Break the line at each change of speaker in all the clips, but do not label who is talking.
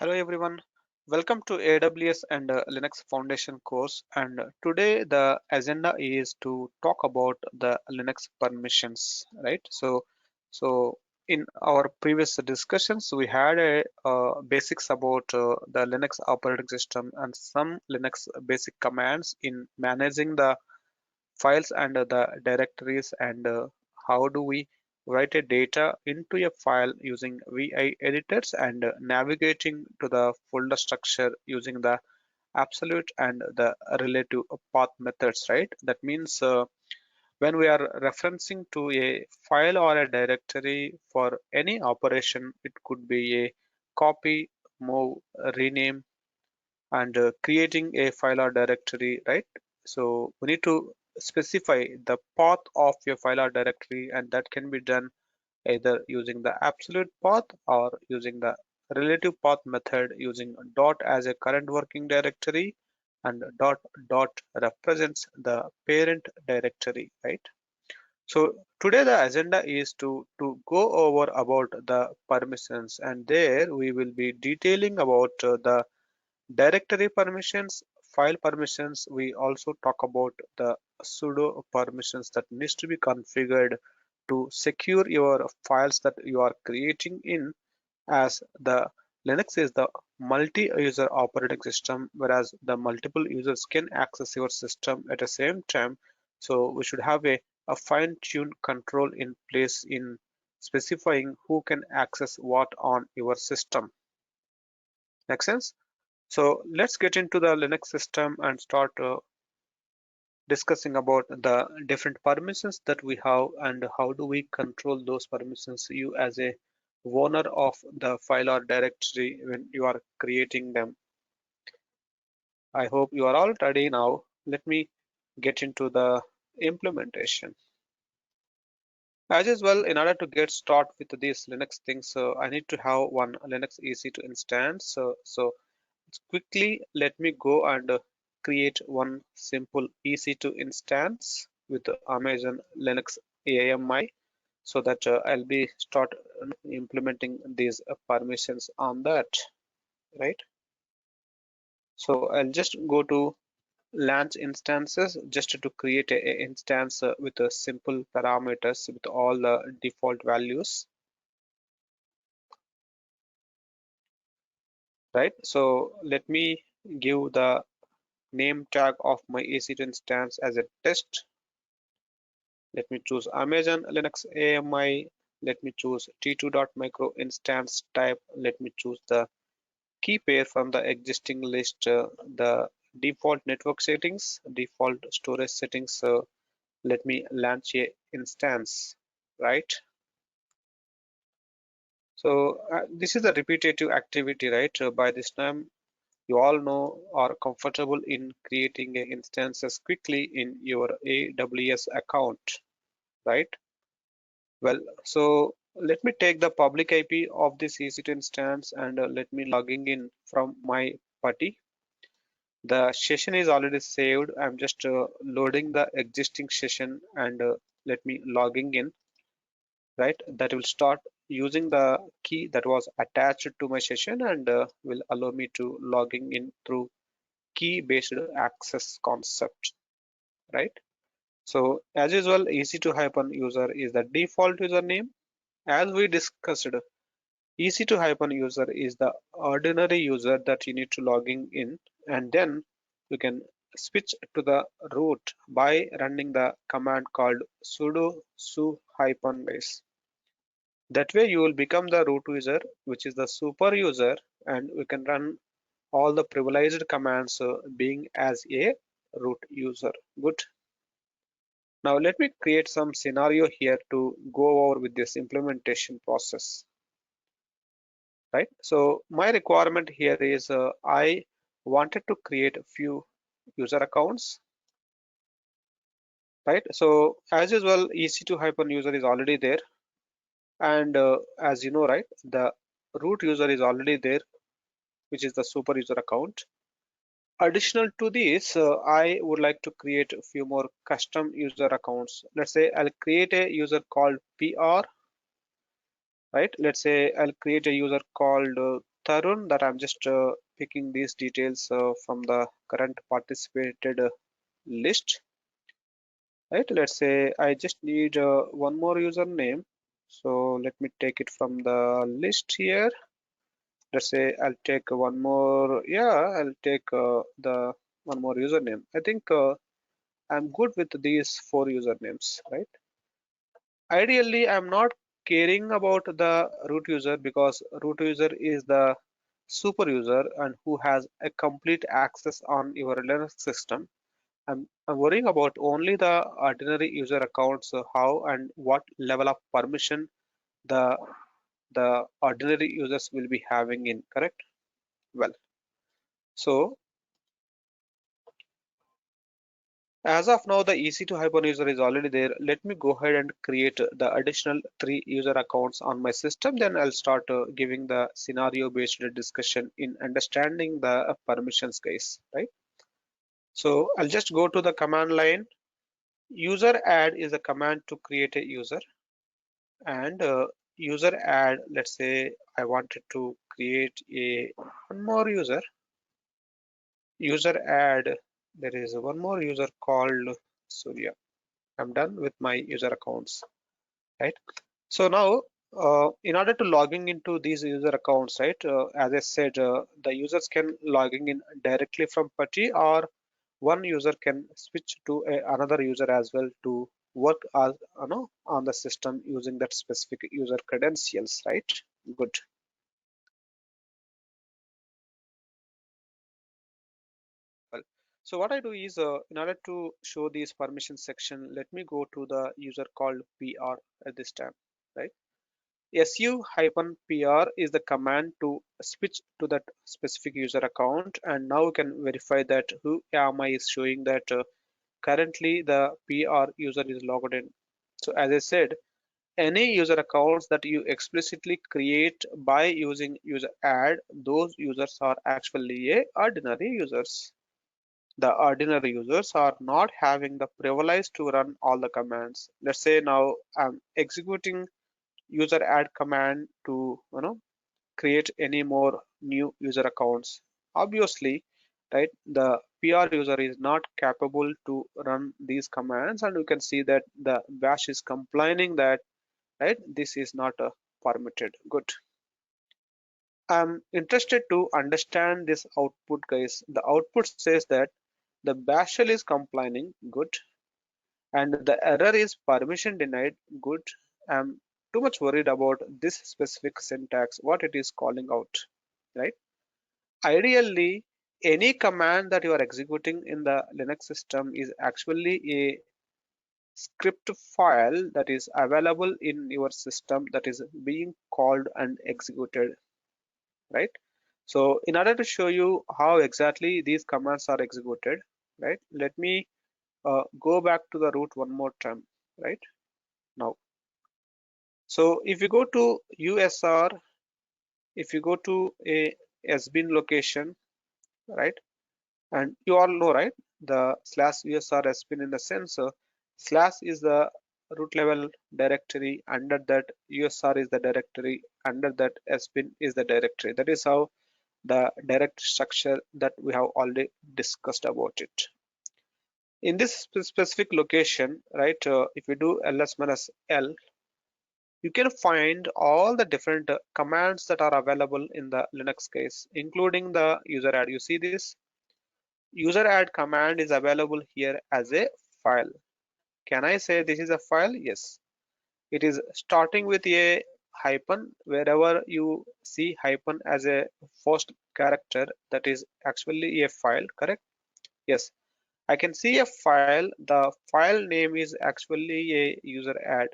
Hello everyone, welcome to AWS and Linux Foundation course. And today the agenda is to talk about the Linux permissions, right? So in our previous discussions, we had a basics about the Linux operating system and some Linux basic commands in managing the files and the directories and how do we write a data into a file using VI editors and navigating to the folder structure using the absolute and the relative path methods, right? That means when we are referencing to a file or a directory for any operation, it could be a copy, move, rename, and creating a file or directory, right? So we need to specify the path of your file or directory, and that can be done either using the absolute path or using the relative path method using dot as a current working directory and dot represents the parent directory, right? So today the agenda is to go over about the permissions, and there we will be detailing about the directory permissions, file permissions. We also talk about the sudo permissions that needs to be configured to secure your files that you are creating in, as the Linux is the multi-user operating system, whereas the multiple users can access your system at the same time. So we should have a fine-tuned control in place in specifying who can access what on your system. Make sense? So let's get into the Linux system and start discussing about the different permissions that we have and how do we control those permissions, you as a owner of the file or directory when you are creating them. I hope you are all ready now. Let me get into the implementation. As usual, in order to get started with these Linux things, I need to have one Linux EC2 instance. So quickly, let me go and create one simple EC2 instance with Amazon Linux AMI, so that I'll be start implementing these permissions on that, right? So I'll just go to launch instances just to create a instance with a simple parameters with all the default values, right? So let me give the name tag of my EC2 instance as a test. Let me choose Amazon Linux AMI. Let me choose t2.micro instance type. Let me choose the key pair from the existing list, the default network settings, default storage settings. So let me launch a instance, right? So this is a repetitive activity, right? By this time, you all know or comfortable in creating instances quickly in your AWS account, right? Well, so let me take the public IP of this EC2 instance and let me logging in from my party. The session is already saved. I'm just loading the existing session and let me logging in, right? That will start using the key that was attached to my session and will allow me to logging in through key based access concept, right? So as usual, EC2-user is the default username. As we discussed, EC2-user is the ordinary user that you need to logging in, and then you can switch to the root by running the command called sudo su-base. That way you will become the root user, which is the super user, and we can run all the privileged commands being as a root user. Good. Now let me create some scenario here to go over with this implementation process. Right, so my requirement here is I wanted to create a few user accounts, right? So as usual, EC2-user is already there, and as you know, right, the root user is already there, which is the super user account. Additional to this, I would like to create a few more custom user accounts. Let's say I'll create a user called PR, right? Let's say I'll create a user called Tarun, that I'm just picking these details from the current participated list, right? Let's say I just need one more username. So let me take it from the list here. Let's say I'll take one more. Yeah, I'll take the one more username. I think I'm good with these four usernames, right? Ideally, I'm not caring about the root user because root user is the super user and who has a complete access on your Linux system. I'm worrying about only the ordinary user accounts, how and what level of permission the the ordinary users will be having in, correct? Well, so as of now, the EC2 Hyper user is already there. Let me go ahead and create the additional three user accounts on my system. Then I'll start giving the scenario-based discussion in understanding the permissions, guys, right? So I'll just go to the command line. User add is a command to create a user, and user add. Let's say I wanted to create a one more user. User add. There is one more user called Surya. I'm done with my user accounts, right? So now, in order to logging into these user accounts, right? As I said, the users can logging in directly from Putty, or one user can switch to another user as well to work as on the system using that specific user credentials, right? Good. Well, so what I do is, in order to show these permission section, let me go to the user called PR at this time, right? su-pr is the command to switch to that specific user account, and now we can verify that who am I is showing that currently the PR user is logged in. So as I said, any user accounts that you explicitly create by using user add, those users are actually a ordinary users. The ordinary users are not having the privilege to run all the commands. Let's say now I'm executing user add command to create any more new user accounts. Obviously, right, the PR user is not capable to run these commands, and you can see that the bash is complaining that, right, this is not permitted. Good. I'm interested to understand this output, guys. The output says that the bash shell is complaining. Good. And the error is permission denied. Good. I'm too much worried about this specific syntax, what it is calling out, right? Ideally, any command that you are executing in the Linux system is actually a script file that is available in your system that is being called and executed, right? So in order to show you how exactly these commands are executed, right, let me go back to the root one more time, right? Now, so if you go to USR, if you go to a SBIN location, right, and you all know, right, the slash USR SBIN in the sense slash is the root level directory, under that USR is the directory, under that SBIN is the directory. That is how the direct structure that we have already discussed about it. In this specific location, right, if we do ls minus l, you can find all the different commands that are available in the Linux case, including the user add. You see this user add command is available here as a file. Can I say this is a file? Yes. It is starting with a hyphen. Wherever you see hyphen as a first character, that is actually a file, correct? Yes. I can see a file. The file name is actually a user add.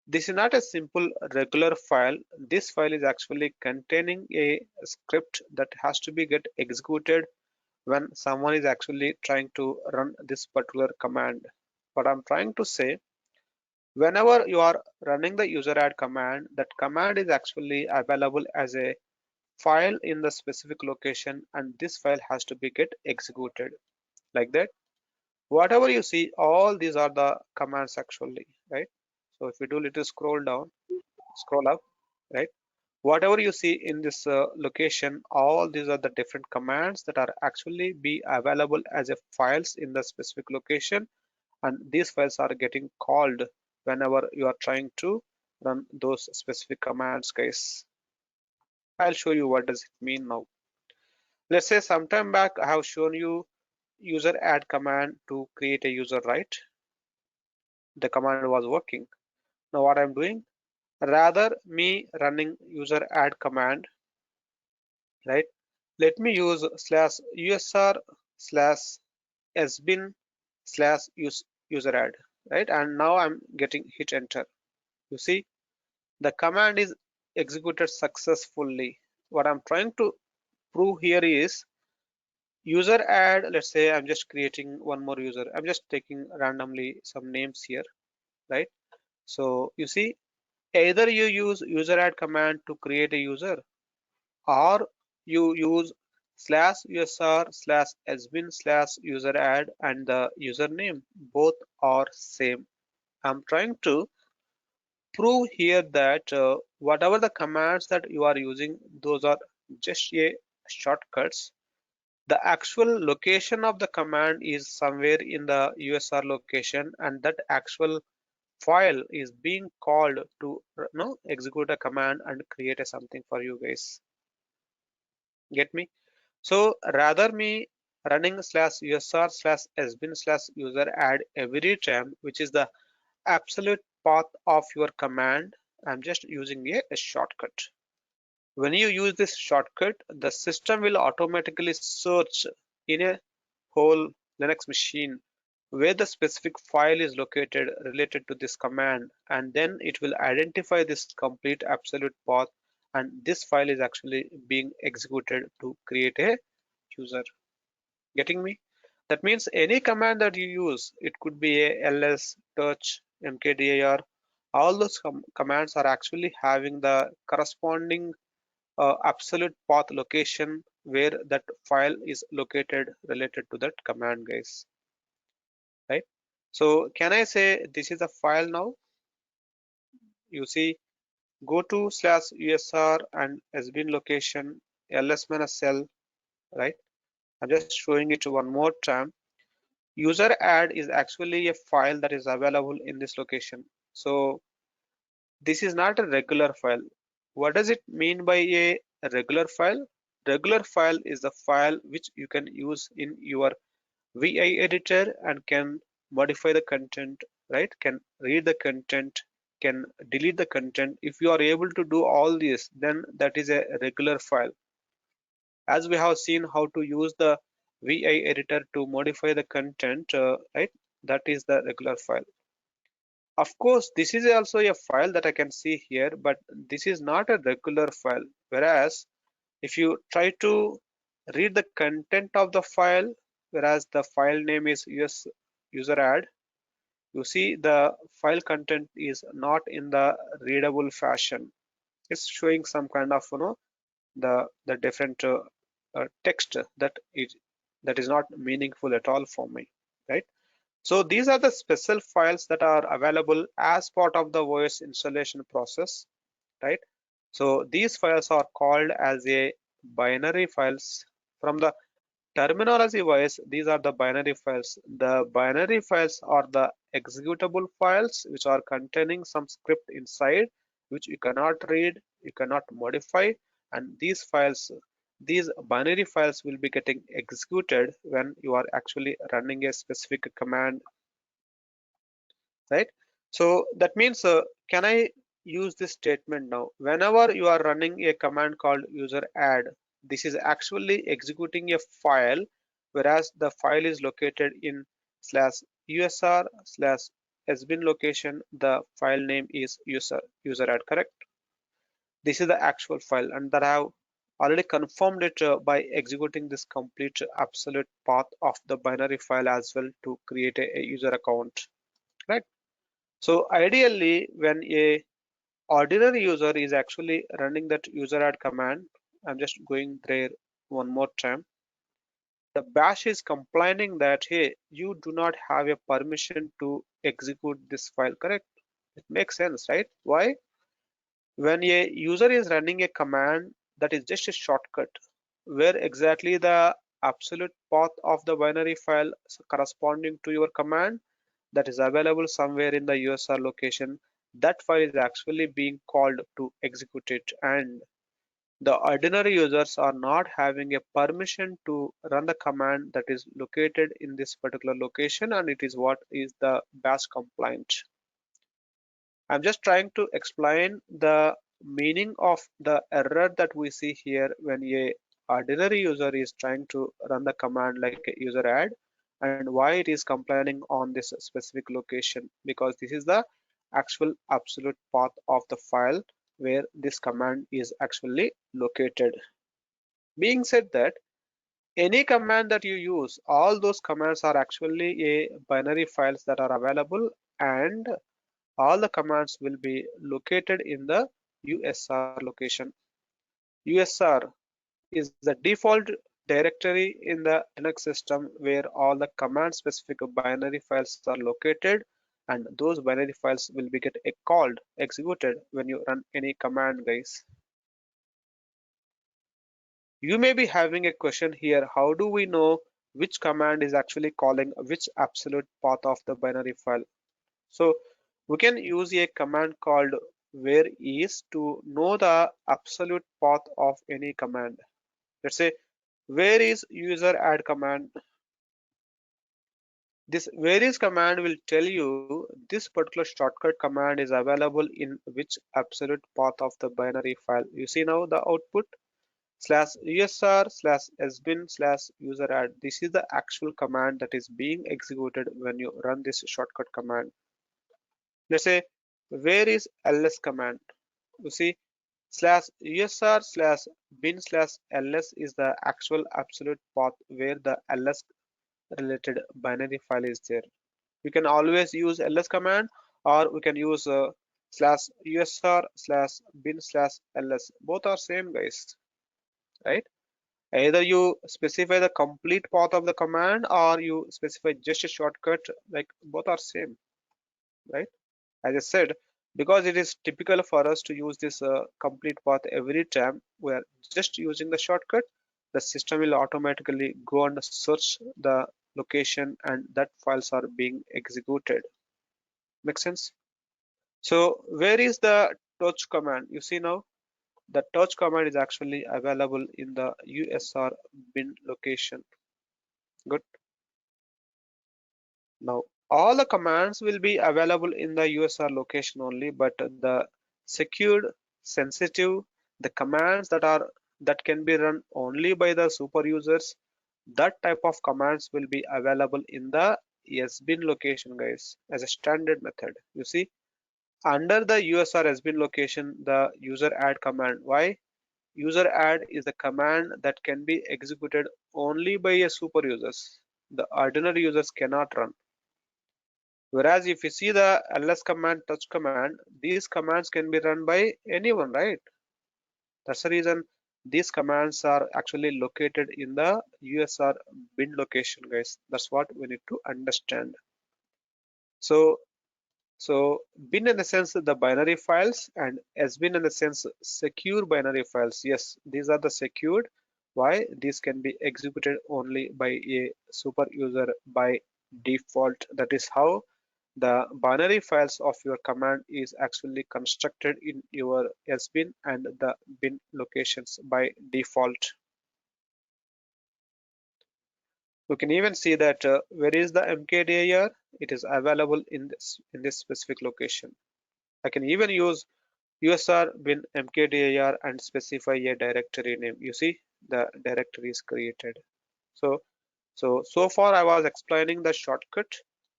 This is not a simple regular file. This file is actually containing a script that has to be get executed when someone is actually trying to run this particular command. But I'm trying to say, whenever you are running the user add command, that command is actually available as a file in the specific location, and this file has to be get executed like that. Whatever you see, all these are the commands actually, right? So if we do little scroll down, scroll up, right? Whatever you see in this location, all these are the different commands that are actually be available as a files in the specific location, and these files are getting called whenever you are trying to run those specific commands, guys. I'll show you what does it mean now. Let's say sometime back I have shown you user add command to create a user, right? The command was working. Now what I'm doing, rather me running user add command, right? Let me use slash usr slash sbin slash user add, right? And now I'm getting hit enter. You see, the command is executed successfully. What I'm trying to prove here is user add. Let's say I'm just creating one more user. I'm just taking randomly some names here, right? So you see, either you use user add command to create a user, or you use slash usr slash admin slash user add and the username. Both are same. I'm trying to prove here that whatever the commands that you are using, those are just a shortcuts. The actual location of the command is somewhere in the USR location, and that actual file is being called to execute a command and create a something for you guys. Get me? So rather me running slash usr slash sbin slash user add every time, which is the absolute path of your command, I'm just using a shortcut. When you use this shortcut, the system will automatically search in a whole Linux machine where the specific file is located related to this command, and then it will identify this complete absolute path, and this file is actually being executed to create a user. Getting me? That means any command that you use, it could be a ls, touch, mkdir, all those commands are actually having the corresponding absolute path location where that file is located related to that command, guys, right? So can I say this is a file now? You see, go to slash usr and sbin location ls minus l, right? I'm just showing it one more time. User add is actually a file that is available in this location. So this is not a regular file. What does it mean by a regular file? Regular file is the file which you can use in your VI editor and can modify the content, right? Can read the content, can delete the content. If you are able to do all this, then that is a regular file. As we have seen how to use the VI editor to modify the content, right? That is the regular file. Of course, this is also a file that I can see here, but this is not a regular file. Whereas if you try to read the content of the file, whereas the file name is user add, you see the file content is not in the readable fashion. It's showing some kind of the different text that is not meaningful at all for me, right? So these are the special files that are available as part of the OS installation process, right? So these files are called as a binary files. From the terminology wise, these are the binary files. The binary files are the executable files which are containing some script inside which you cannot read, you cannot modify, and these binary files will be getting executed when you are actually running a specific command, right? So that means, can I use this statement now? Whenever you are running a command called user add, this is actually executing a file, whereas the file is located in slash usr slash sbin location. The file name is user add, correct? This is the actual file, and that I have already confirmed it by executing this complete absolute path of the binary file as well to create a user account, right? So ideally, when a ordinary user is actually running that user add command, I'm just going there one more time. The bash is complaining that, hey, you do not have a permission to execute this file, correct? It makes sense, right? Why? When a user is running a command, that is just a shortcut where exactly the absolute path of the binary file corresponding to your command that is available somewhere in the USR location, that file is actually being called to execute it, and the ordinary users are not having a permission to run the command that is located in this particular location, and it is what is the bash compliant. I'm just trying to explain the meaning of the error that we see here when a ordinary user is trying to run the command like a user add, and why it is complaining on this specific location, because this is the actual absolute path of the file where this command is actually located. Being said that, any command that you use, all those commands are actually a binary files that are available, and all the commands will be located in the USR location. USR is the default directory in the Linux system where all the command specific binary files are located, and those binary files will be get called, executed when you run any command, guys. You may be having a question here, how do we know which command is actually calling which absolute path of the binary file? So we can use a command called where is to know the absolute path of any command. Let's say where is user add command. This where is command will tell you this particular shortcut command is available in which absolute path of the binary file. You see now the output slash usr slash sbin slash user add. This is the actual command that is being executed when you run this shortcut command. Let's say where is ls command. You see slash usr slash bin slash ls is the actual absolute path where the ls related binary file is there. You can always use ls command, or we can use slash usr slash bin slash ls. Both are same, guys, right? Either you specify the complete path of the command or you specify just a shortcut, like both are same, right? As I said, because it is typical for us to use this complete path every time we are just using the shortcut, the system will automatically go and search the location and that files are being executed. Make sense? So where is the touch command? You see now the touch command is actually available in the USR bin location. Good. Now all the commands will be available in the USR location only, but the secured, sensitive, the commands that can be run only by the super users, that type of commands will be available in the sbin location, guys, as a standard method. You see, under the USR sbin location, the user add command. Why? User add is the command that can be executed only by a super users. The ordinary users cannot run. Whereas if you see the ls command, touch command, these commands can be run by anyone, right? That's the reason these commands are actually located in the USR bin location, guys. That's what we need to understand. So, so bin in the sense the binary files, and sbin in the sense secure binary files. Yes, these are the secured. Why? These can be executed only by a super user by default. That is how the binary files of your command is actually constructed in your sbin and the bin locations by default. You can even see that where is the mkdir, it is available in this specific location. I can even use usr bin mkdir and specify a directory name. You see the directory is created. So far I was explaining the shortcut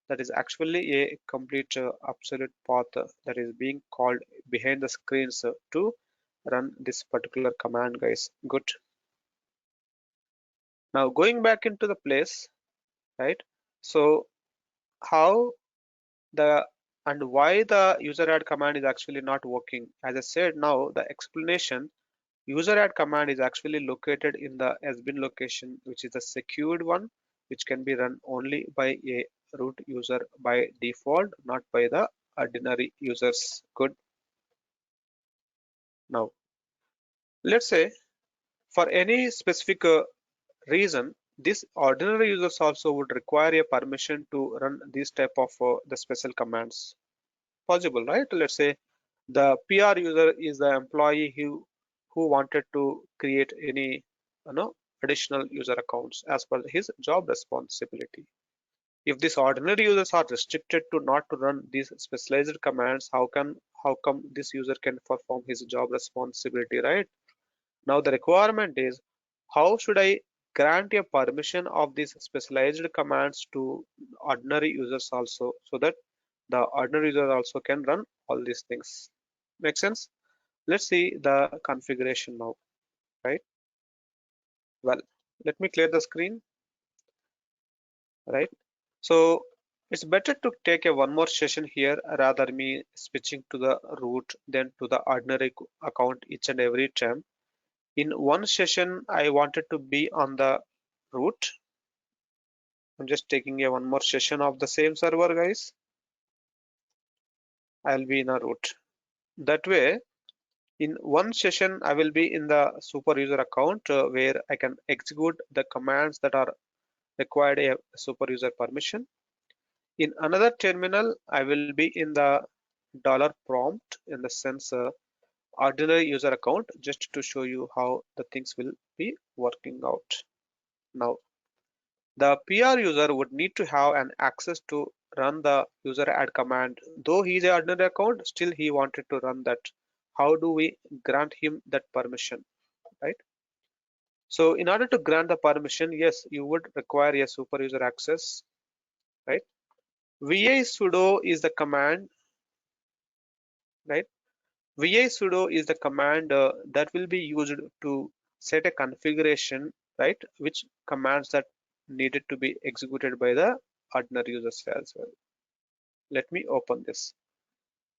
that is actually a complete absolute path that is being called behind the screens to run this particular command, guys. Good. Now going back into the place, right? So how the and why the user add command is actually not working? As I said, now the explanation, user add command is actually located in the sbin location, which is the secured one, which can be run only by a root user by default, not by the ordinary users. Good. Now, let's say for any specific reason, this ordinary users also would require a permission to run this type of the special commands. Possible, right? Let's say the PR user is the employee who wanted to create any additional user accounts as per his job responsibility. If these ordinary users are restricted to not to run these specialized commands, how come this user can perform his job responsibility, right? Now the requirement is how should I grant a permission of these specialized commands to ordinary users also so that the ordinary user also can run all these things. Make sense? Let's see the configuration now, right? Well, let me clear the screen, right? So it's better to take a one more session here rather me switching to the root than to the ordinary account each and every time. In one session, I wanted to be on the root. I'm just taking a one more session of the same server, guys. I'll be in a root. That way, in one session, I will be in the super user account where I can execute the commands that are required a super user permission. In another terminal, I will be in the dollar prompt in the sense ordinary user account just to show you how the things will be working out. Now, the PR user would need to have an access to run the user add command. Though he is an ordinary account, still he wanted to run that. How do we grant him that permission, right? So in order to grant the permission, yes, you would require a super user access, right? VA sudo is the command, right? VA sudo is the command that will be used to set a configuration, right? Which commands that needed to be executed by the ordinary users as well. Let me open this.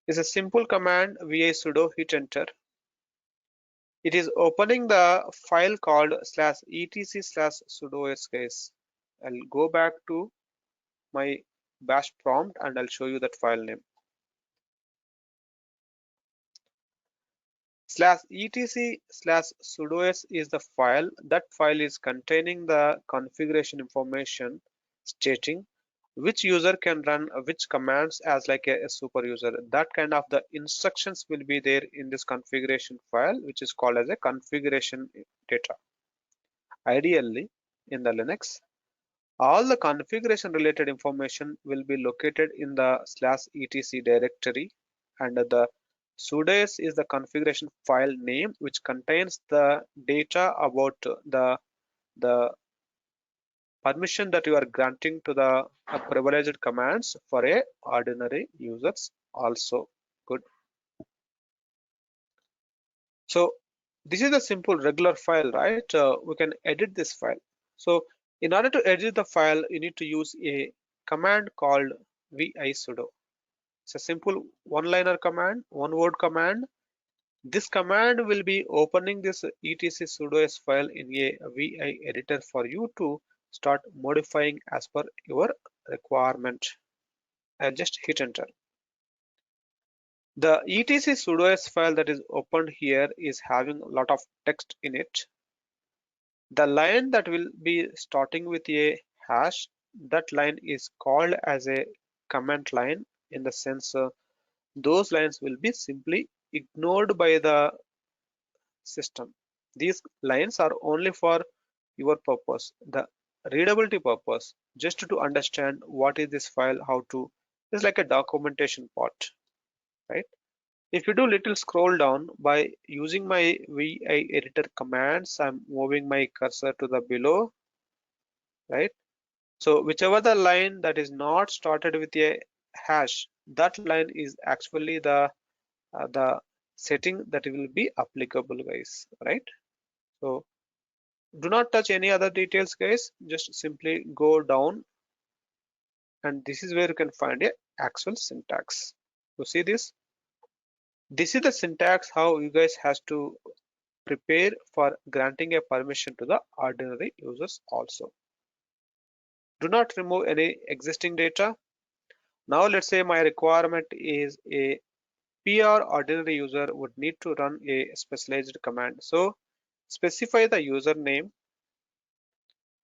It's a simple command va sudo hit enter. It is opening the file called /etc/sudoers, guys. I'll go back to my bash prompt and I'll show you that file name. /etc/sudoers is the file. That file is containing the configuration information stating which user can run which commands as like a super user. That kind of the instructions will be there in this configuration file, which is called as a configuration data. Ideally, in the Linux, all the configuration related information will be located in the /etc directory, and the sudoers is the configuration file name which contains the data about the permission that you are granting to the privileged commands for a ordinary users also. Good. So this is a simple regular file, right? We can edit this file. So in order to edit the file, you need to use a command called vi sudo. It's a simple one-liner command, one-word command. This command will be opening this etc sudoers file in a vi editor for you to start modifying as per your requirement. And just hit enter. The etc sudoers file that is opened here is having a lot of text in it. The line that will be starting with a hash, that line is called as a comment line in the sense those lines will be simply ignored by the system. These lines are only for your purpose, the readability purpose, just to understand what is this file, how to, it's like a documentation part, right? If you do little scroll down by using my VI editor commands, I'm moving my cursor to the below, right? So whichever the line that is not started with a hash, that line is actually the setting that will be applicable, guys, right? So do not touch any other details, guys. Just simply go down, and this is where you can find a actual syntax. You see this? This is the syntax how you guys has to prepare for granting a permission to the ordinary users also. Do not remove any existing data. Now let's say my requirement is a PR ordinary user would need to run a specialized command. So specify the username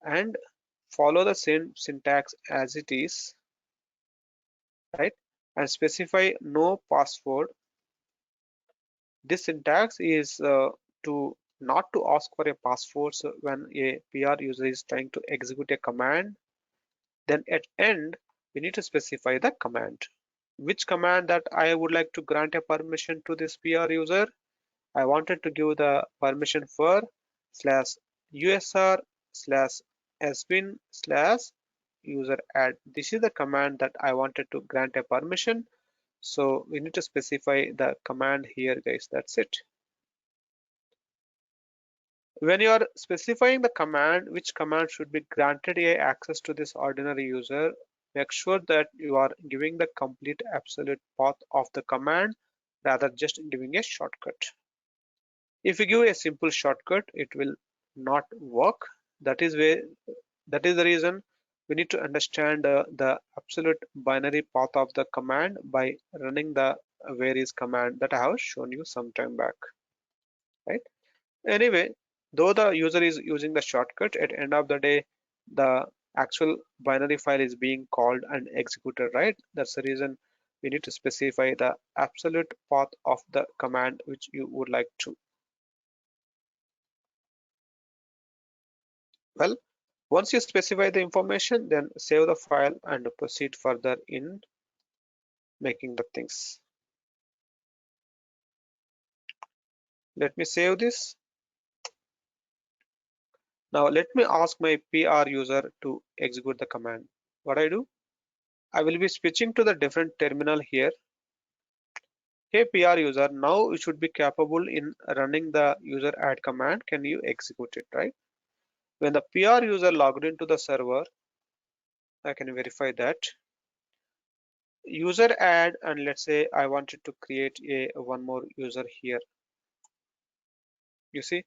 and follow the same syntax as it is, right? And specify no password. This syntax is to not to ask for a password. So when a PR user is trying to execute a command, then at end we need to specify the command. Which command that I would like to grant a permission to this PR user? I wanted to give the permission for slash usr slash sbin slash user add. This is the command that I wanted to grant a permission. So we need to specify the command here, guys. That's it. When you are specifying the command, which command should be granted a access to this ordinary user, make sure that you are giving the complete absolute path of the command rather just giving a shortcut. If you give a simple shortcut, it will not work. That is the reason we need to understand the absolute binary path of the command by running the various command that I have shown you some time back, right? Anyway, though the user is using the shortcut, at end of the day, the actual binary file is being called and executed, right? That's the reason we need to specify the absolute path of the command which you would like to. Well, once you specify the information, then save the file and proceed further in making the things. Let me save this. Now let me ask my PR user to execute the command. What I do? I will be switching to the different terminal here. Hey PR user, now you should be capable in running the user add command. Can you execute it, right? When the PR user logged into the server, I can verify that. User add, and let's say I wanted to create a one more user here. You see,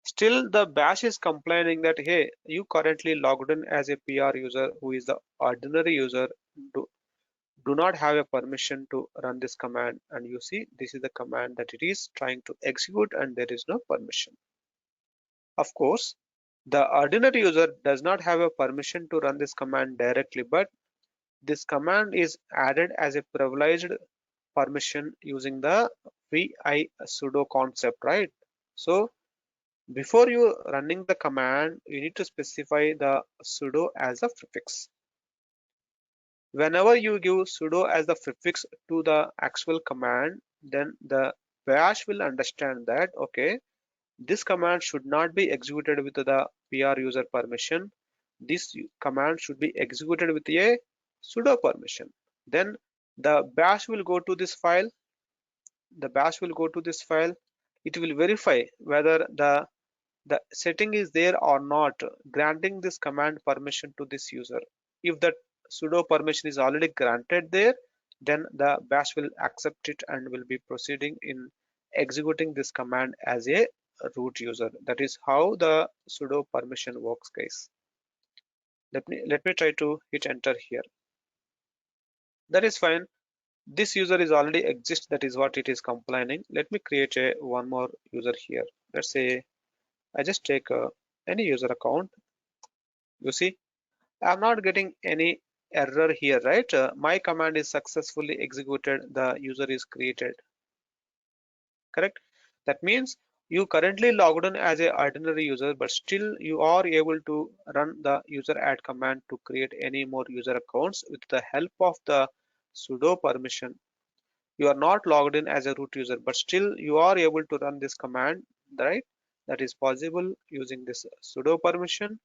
still the bash is complaining that, hey, you currently logged in as a PR user who is the ordinary user. Do, do not have a permission to run this command. And you see, this is the command that it is trying to execute and there is no permission. Of course, the ordinary user does not have a permission to run this command directly, but this command is added as a privileged permission using the vi sudo concept, right? So before you running the command, you need to specify the sudo as a prefix. Whenever you give sudo as the prefix to the actual command, then the bash will understand that, okay, this command should not be executed with the PR user permission. This command should be executed with a sudo permission. Then the bash will go to this file. The bash will go to this file. It will verify whether the setting is there or not, granting this command permission to this user. If that sudo permission is already granted there, then the bash will accept it and will be proceeding in executing this command as a root user. That is how the sudo permission works, guys. Let me try to hit enter here. That is fine. This user is already exist. That is what it is complaining. Let me create a one more user here. Let's say I just take any user account. You see, I'm not getting any error here, right? My command is successfully executed. The user is created, correct? That means you currently logged in as a ordinary user, but still you are able to run the user add command to create any more user accounts with the help of the sudo permission. You are not logged in as a root user, but still you are able to run this command, right? That is possible using this sudo permission.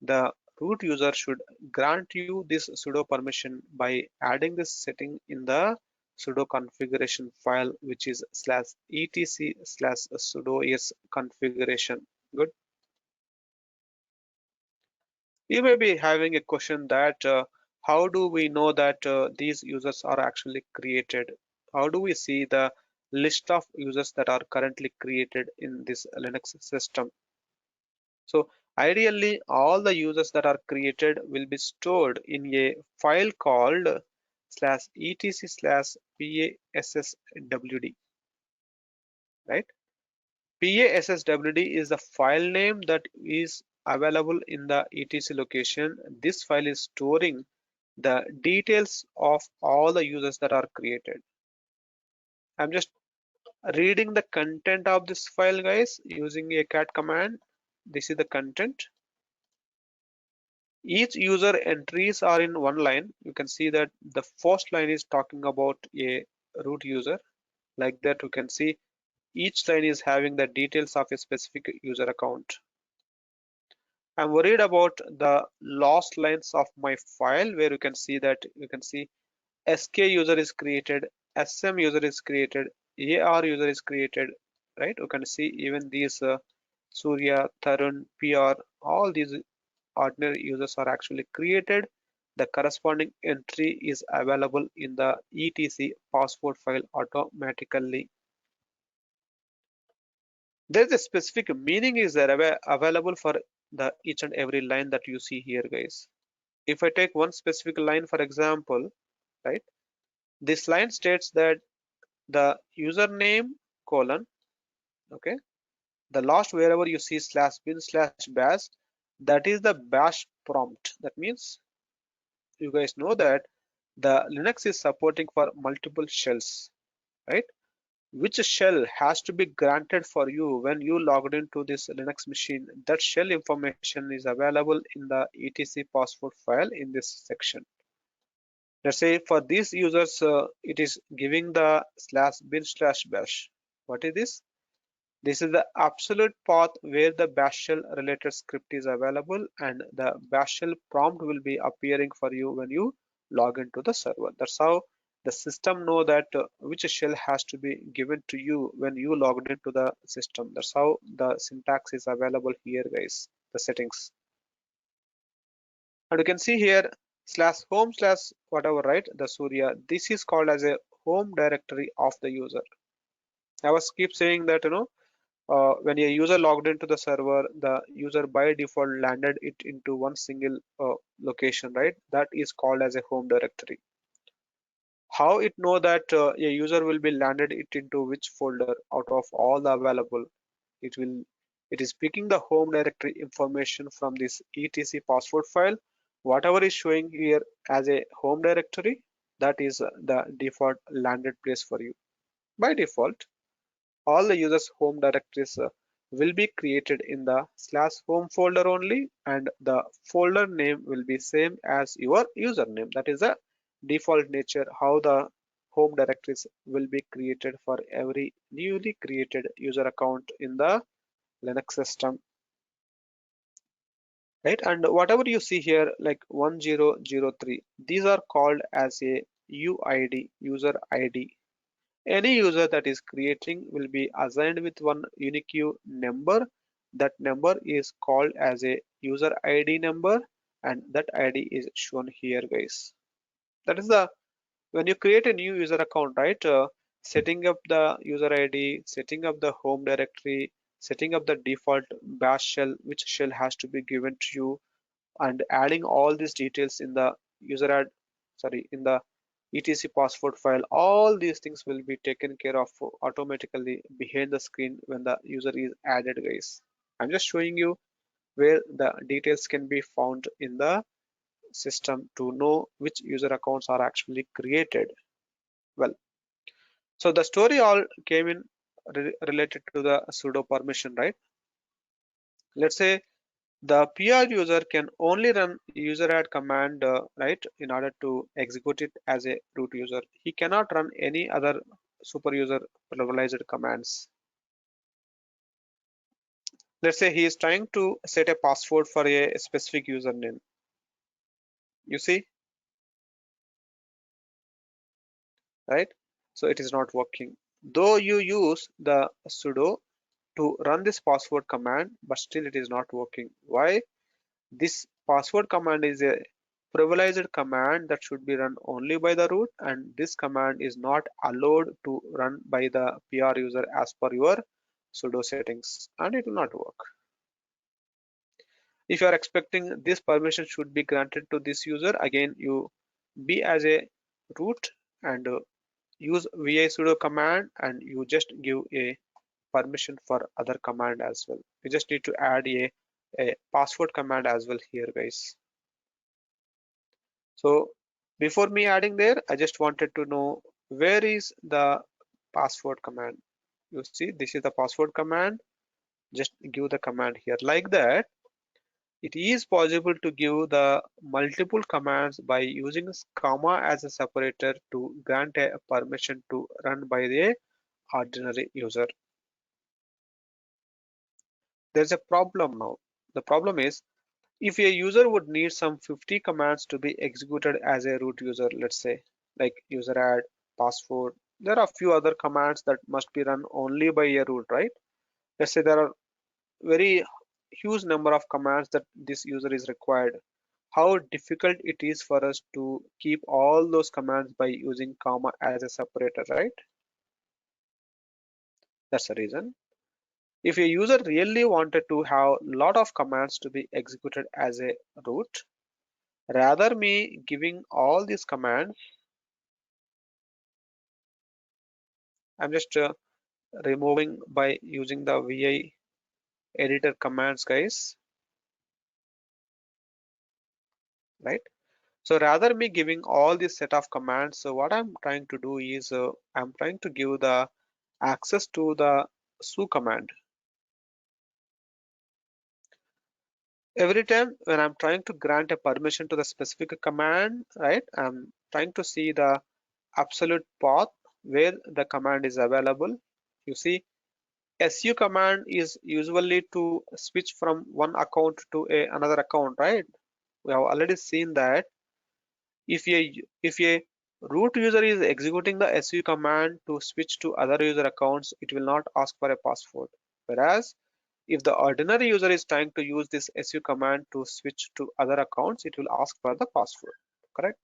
The root user should grant you this sudo permission by adding this setting in the sudo configuration file, which is /etc/sudo is configuration. Good. You may be having a question that how do we know that these users are actually created? How do we see the list of users that are currently created in this Linux system? So ideally, all the users that are created will be stored in a file called /etc/passwd, right? Passwd is the file name that is available in the etc location. This file is storing the details of all the users that are created. I'm just reading the content of this file, guys, using a cat command. This is the content. Each user entries are in one line. You can see that the first line is talking about a root user. Like that, you can see each line is having the details of a specific user account. I'm worried about the last lines of my file, where you can see that SK user is created, SM user is created, AR user is created, right? You can see even these Surya, Tarun, PR, all these ordinary users are actually created. The corresponding entry is available in the etc password file automatically. There's a specific meaning is there available for the each and every line that you see here, guys. If I take one specific line, for example, right, this line states that the username colon, okay, the last wherever you see /bin/bash, that is the bash prompt. That means you guys know that the Linux is supporting for multiple shells, right? Which shell has to be granted for you when you logged into this Linux machine. That shell information is available in the etc password file in this section. Let's say for these users, it is giving the /bin/bash. What is this? This is the absolute path where the bash shell related script is available, and the bash shell prompt will be appearing for you when you log into the server. That's how the system know that which shell has to be given to you when you logged into the system. That's how the syntax is available here, guys, the settings. And you can see here /home/whatever, right? The Surya. This is called as a home directory of the user. I was keep saying that when a user logged into the server, the user by default landed it into one single location, right? That is called as a home directory. How it know that a user will be landed it into which folder out of all the available? It will. It is picking the home directory information from this etc password file. Whatever is showing here as a home directory, that is the default landed place for you. By default, all the users home directories will be created in the /home folder only, and the folder name will be same as your username. That is the default nature how the home directories will be created for every newly created user account in the Linux system, right? And whatever you see here like 1003, these are called as a UID, user ID. Any user that is creating will be assigned with one unique number. That number is called as a user ID number, and that ID is shown here, guys. That is the when you create a new user account, right? Setting up the user ID, setting up the home directory, setting up the default bash shell, which shell has to be given to you, and adding all these details in the user ad sorry in the etc password file. All these things will be taken care of automatically behind the screen when the user is added, guys. I'm just showing you where the details can be found in the system to know which user accounts are actually created. Well, so the story all came in related to the sudo permission, right? Let's say the PR user can only run user add command, right, in order to execute it as a root user. He cannot run any other super user pluralized commands. Let's say he is trying to set a password for a specific username. You see, right? So it is not working. Though you use the sudo to run this password command, but still it is not working. Why? This password command is a privileged command that should be run only by the root, and this command is not allowed to run by the PR user as per your sudo settings, and it will not work. If you are expecting this permission should be granted to this user, again you be as a root and use vi sudo command, and you just give a permission for other command as well. You just need to add a password command as well here, guys. So before me adding there, I just wanted to know where is the password command. You see, this is the password command. Just give the command here like that. It is possible to give the multiple commands by using comma as a separator to grant a permission to run by the ordinary user. There's a problem now. The problem is, if a user would need some 50 commands to be executed as a root user, let's say, like user add, password, there are a few other commands that must be run only by a root, right? Let's say there are very huge number of commands that this user is required. How difficult it is for us to keep all those commands by using comma as a separator, right? That's the reason. If a user really wanted to have a lot of commands to be executed as a root, rather me giving all these commands, I'm just removing by using the vi editor commands, guys, right? So rather me giving all this set of commands, so what I'm trying to do is I'm trying to give the access to the su command. Every time when I'm trying to grant a permission to the specific command, right, I'm trying to see the absolute path where the command is available. You see, su command is usually to switch from one account to another account, right? We have already seen that if a root user is executing the su command to switch to other user accounts, it will not ask for a password. Whereas if the ordinary user is trying to use this su command to switch to other accounts, it will ask for the password. Correct?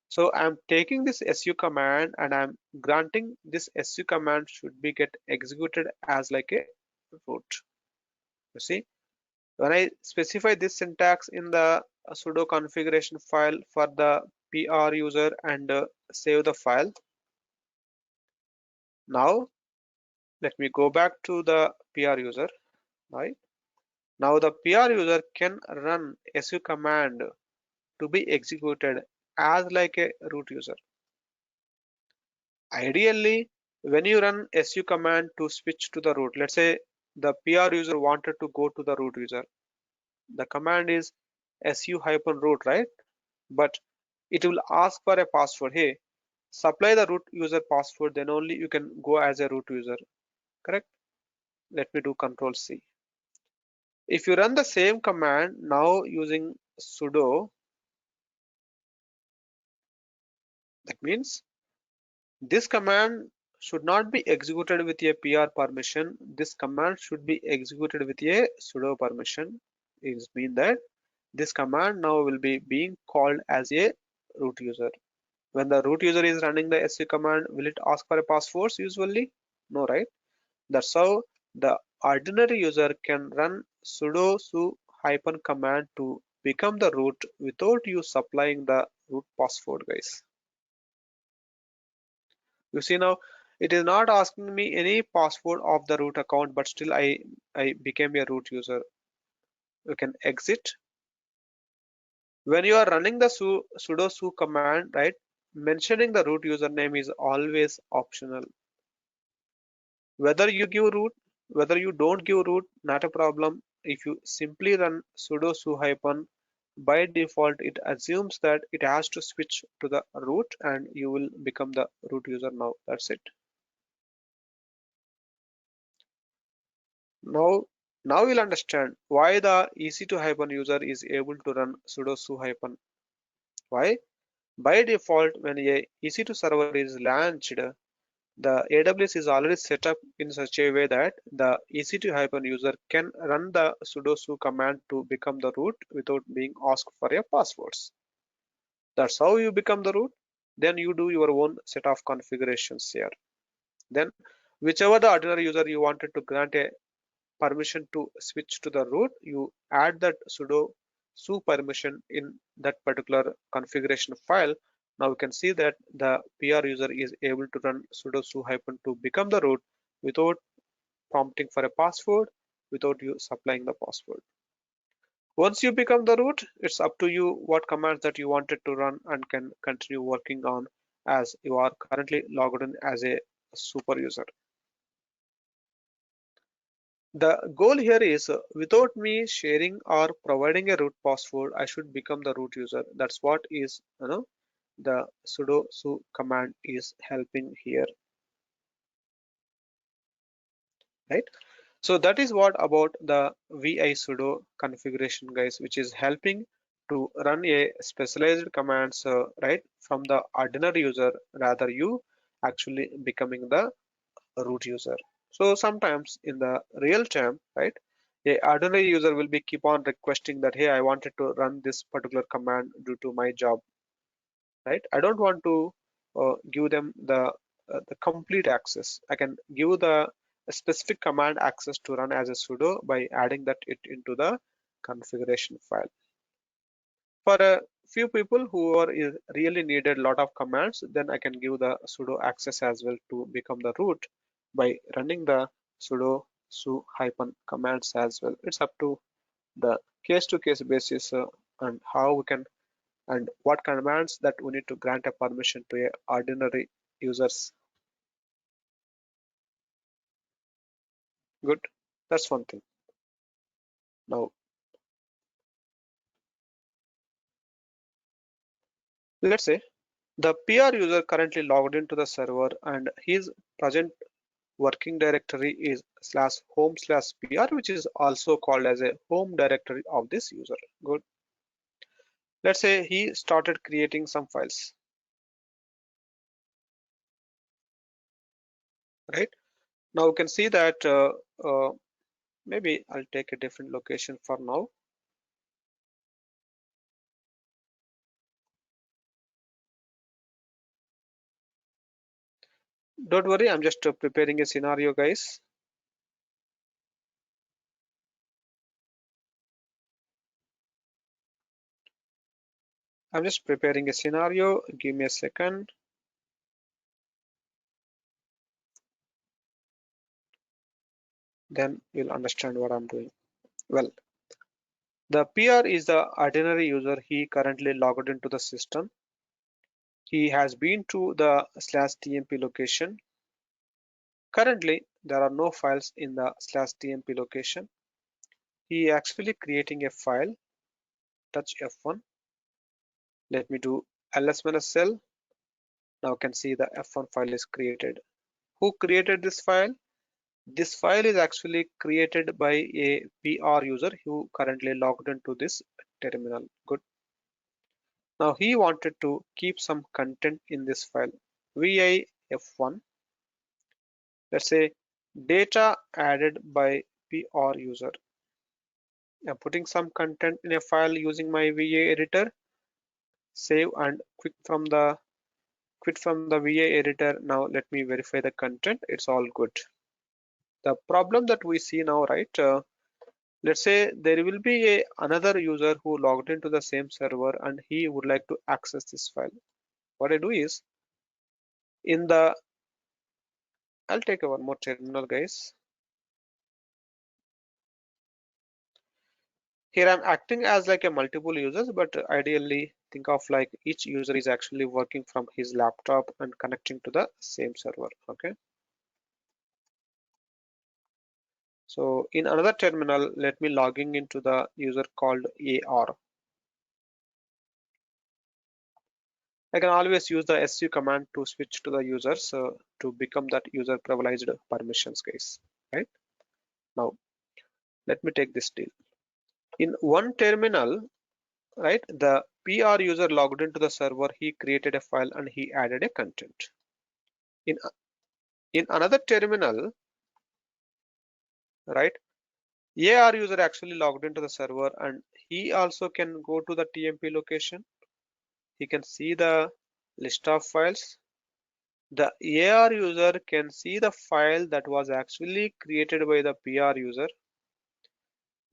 So I'm taking this su command and I'm granting this su command should be get executed as like a root. You see, when I specify this syntax in the sudo configuration file for the PR user and save the file. Now let me go back to the PR user. Right? Now the PR user can run su command to be executed as like a root user. Ideally, when you run su command to switch to the root, let's say the PR user wanted to go to the root user. The command is su-root, right? But it will ask for a password. Hey, supply the root user password, then only you can go as a root user. Correct? Let me do Control C. If you run the same command now using sudo, that means this command should not be executed with a PR permission. This command should be executed with a sudo permission. It means that this command now will be being called as a root user. When the root user is running the su command, will it ask for a password usually? No, right? That's how the ordinary user can run sudo su hyphen command to become the root without you supplying the root password, guys. You see now, it is not asking me any password of the root account, but still I became a root user. You can exit. When you are running the sudo su command, right, mentioning the root username is always optional. Whether you give root, whether you don't give root, not a problem. If you simply run sudo su hyphen, by default it assumes that it has to switch to the root and you will become the root user now. That's it. Now, now you'll understand why the EC2 hyphen user is able to run sudo su hyphen. Why? By default, when a EC2 server is launched, the AWS is already set up in such a way that the EC2 hyphen user can run the sudo su command to become the root without being asked for a passwords. That's how you become the root. Then you do your own set of configurations here. Then whichever the ordinary user you wanted to grant a permission to switch to the root, you add that sudo su permission in that particular configuration file Now we can see that the PR user is able to run sudo su hyphen to become the root without prompting for a password, without you supplying the password. Once you become the root, it's up to you what commands that you wanted to run and can continue working on as you are currently logged in as a super user. The goal here is without me sharing or providing a root password, I should become the root user. That's what is the sudo su command is helping here, right? So that is what about the vi sudo configuration, guys, which is helping to run a specialized commands, right, from the ordinary user, rather you actually becoming the root user. So sometimes in the real time, right, a ordinary user will be keep on requesting that, hey, I wanted to run this particular command due to my job, right? I don't want to give them the complete access. I can give the specific command access to run as a sudo by adding that it into the configuration file. For a few people who are really needed a lot of commands, then I can give the sudo access as well to become the root by running the sudo su hyphen commands as well. It's up to the case-to-case basis, and how we can and what commands that we need to grant a permission to a ordinary users. Good, that's one thing. Now let's say the PR user currently logged into the server and his present working directory is /home/PR, which is also called as a home directory of this user. Good. Let's say he started creating some files, right? Now you can see that maybe I'll take a different location for now. Don't worry, I'm just preparing a scenario, guys. I'm just preparing a scenario. Give me a second. Then you'll understand what I'm doing. Well, the PR is the ordinary user. He currently logged into the system. He has been to the /tmp location. Currently, there are no files in the /tmp location. He actually creating a file. Touch F1. Let me do ls-l. Now you can see the F1 file is created. Who created this file? This file is actually created by a PR user who currently logged into this terminal. Good. Now he wanted to keep some content in this file. Vi F1. Let's say data added by PR user. I'm putting some content in a file using my VA editor. Save and quit from the VA editor. Now let me verify the content. It's all good. The problem that we see now, right? Let's say there will be another user who logged into the same server and he would like to access this file. What I do is in the I'll take one more terminal, guys. Here I'm acting as like a multiple users, but ideally think of like each user is actually working from his laptop and connecting to the same server. Okay. So in another terminal, let me logging into the user called AR. I can always use the su command to switch to the users to become that user privileged permissions, guys. Right now, let me take this deal. In one terminal, right, the PR user logged into the server, he created a file and he added a content. In in another terminal, right, AR user actually logged into the server and he also can go to the TMP location. He can see the list of files. The AR user can see the file that was actually created by the PR user.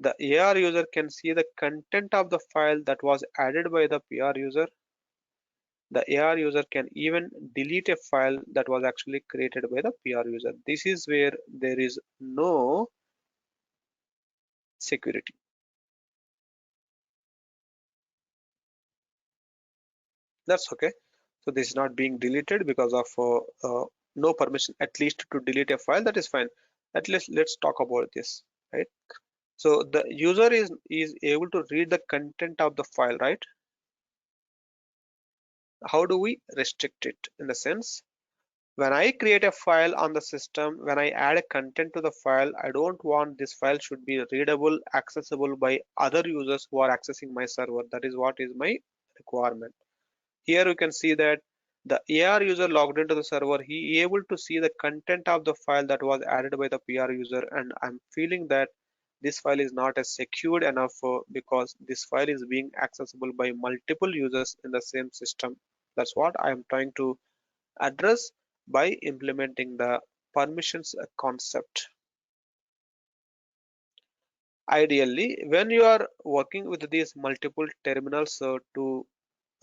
The AR user can see the content of the file that was added by the PR user. The AR user can even delete a file that was actually created by the PR user. This is where there is no security. That's okay. So this is not being deleted because of no permission, at least to delete a file. That is fine. At least let's talk about this, right? So the user is able to read the content of the file, right? How do we restrict it? In the sense, when I create a file on the system, when I add a content to the file, I don't want this file should be readable, accessible by other users who are accessing my server. That is what is my requirement. Here you can see that the AR user logged into the server, he able to see the content of the file that was added by the PR user, and I'm feeling that this file is not as secured enough because this file is being accessible by multiple users in the same system. That's what I am trying to address by implementing the permissions concept. Ideally, when you are working with these multiple terminals to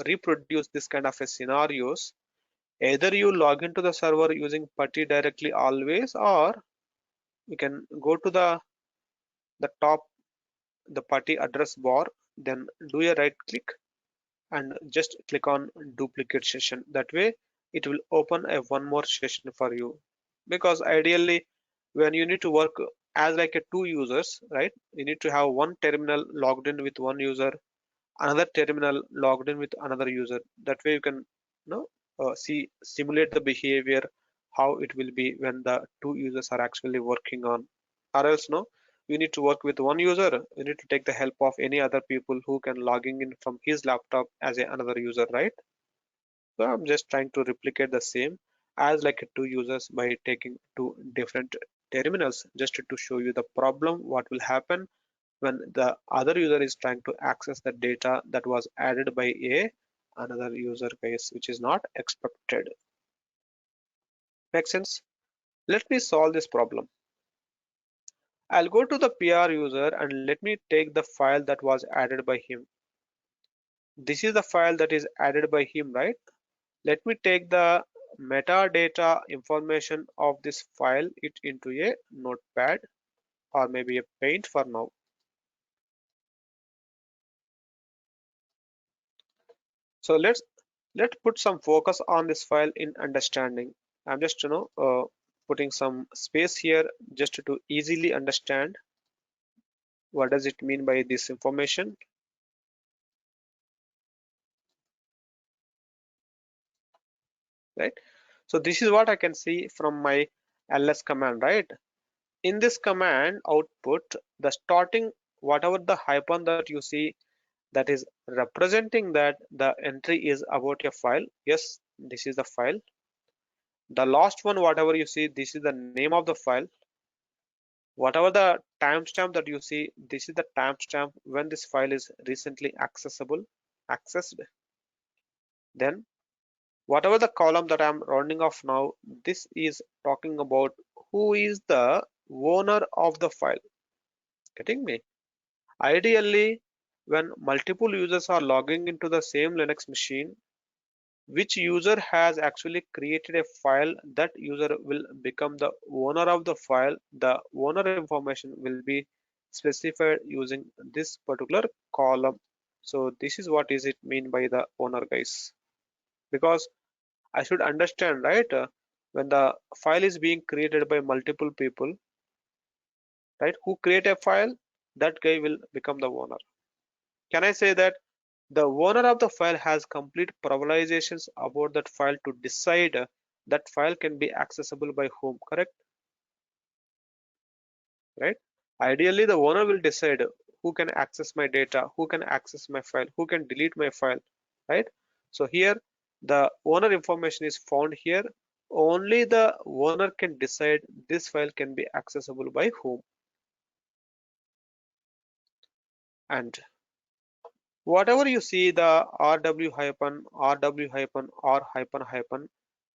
reproduce this kind of a scenarios, either you log into the server using putty directly always, or you can go to the top, the putty address bar, then do a right click and just click on duplicate session. That way it will open a one more session for you, because ideally when you need to work as like a two users, right, you need to have one terminal logged in with one user, another terminal logged in with another user. That way you can see simulate the behavior, how it will be when the two users are actually working on. Or else no, you need to work with one user, you need to take the help of any other people who can logging in from his laptop as another user, right? So I'm just trying to replicate the same as like two users by taking two different terminals, just to show you the problem what will happen when the other user is trying to access the data that was added by a another user case, which is not expected. Make sense? Let me solve this problem. I'll go to the PR user and let me take the file that was added by him. This is the file that is added by him, right? Let me take the metadata information of this file it into a notepad or maybe a paint for now. So let's put some focus on this file in understanding. I'm just putting some space here just to easily understand what does it mean by this information, right? So this is what I can see from my ls command, right? In this command output, the starting whatever the hyphen that you see, that is representing that the entry is about a file. Yes, this is the file. The last one whatever you see, this is the name of the file. Whatever the timestamp that you see, this is the timestamp when this file is recently accessed. Then whatever the column that I'm rounding off now, this is talking about who is the owner of the file. Getting me? Ideally, when multiple users are logging into the same Linux machine, which user has actually created a file, that user will become the owner of the file. The owner information will be specified using this particular column. So this is what is it mean by the owner, guys, because I should understand, right? When the file is being created by multiple people, right, who create a file, that guy will become the owner. Can I say that the owner of the file has complete privileges about that file to decide that file can be accessible by whom, correct? Right? Ideally, the owner will decide who can access my data, who can access my file, who can delete my file, right? So here, the owner information is found here. Only the owner can decide this file can be accessible by whom. And whatever you see, the rw hyphen, rw hyphen, or hyphen hyphen,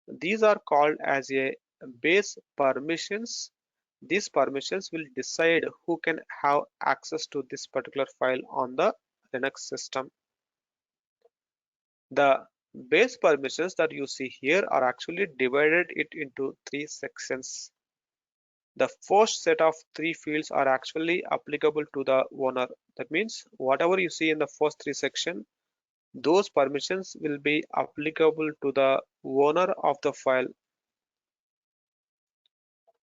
these are called as a base permissions. These permissions will decide who can have access to this particular file on the Linux system. The Base permissions that you see here are actually divided it into three sections. The first set of three fields are actually applicable to the owner. That means whatever you see in the first three sections, those permissions will be applicable to the owner of the file,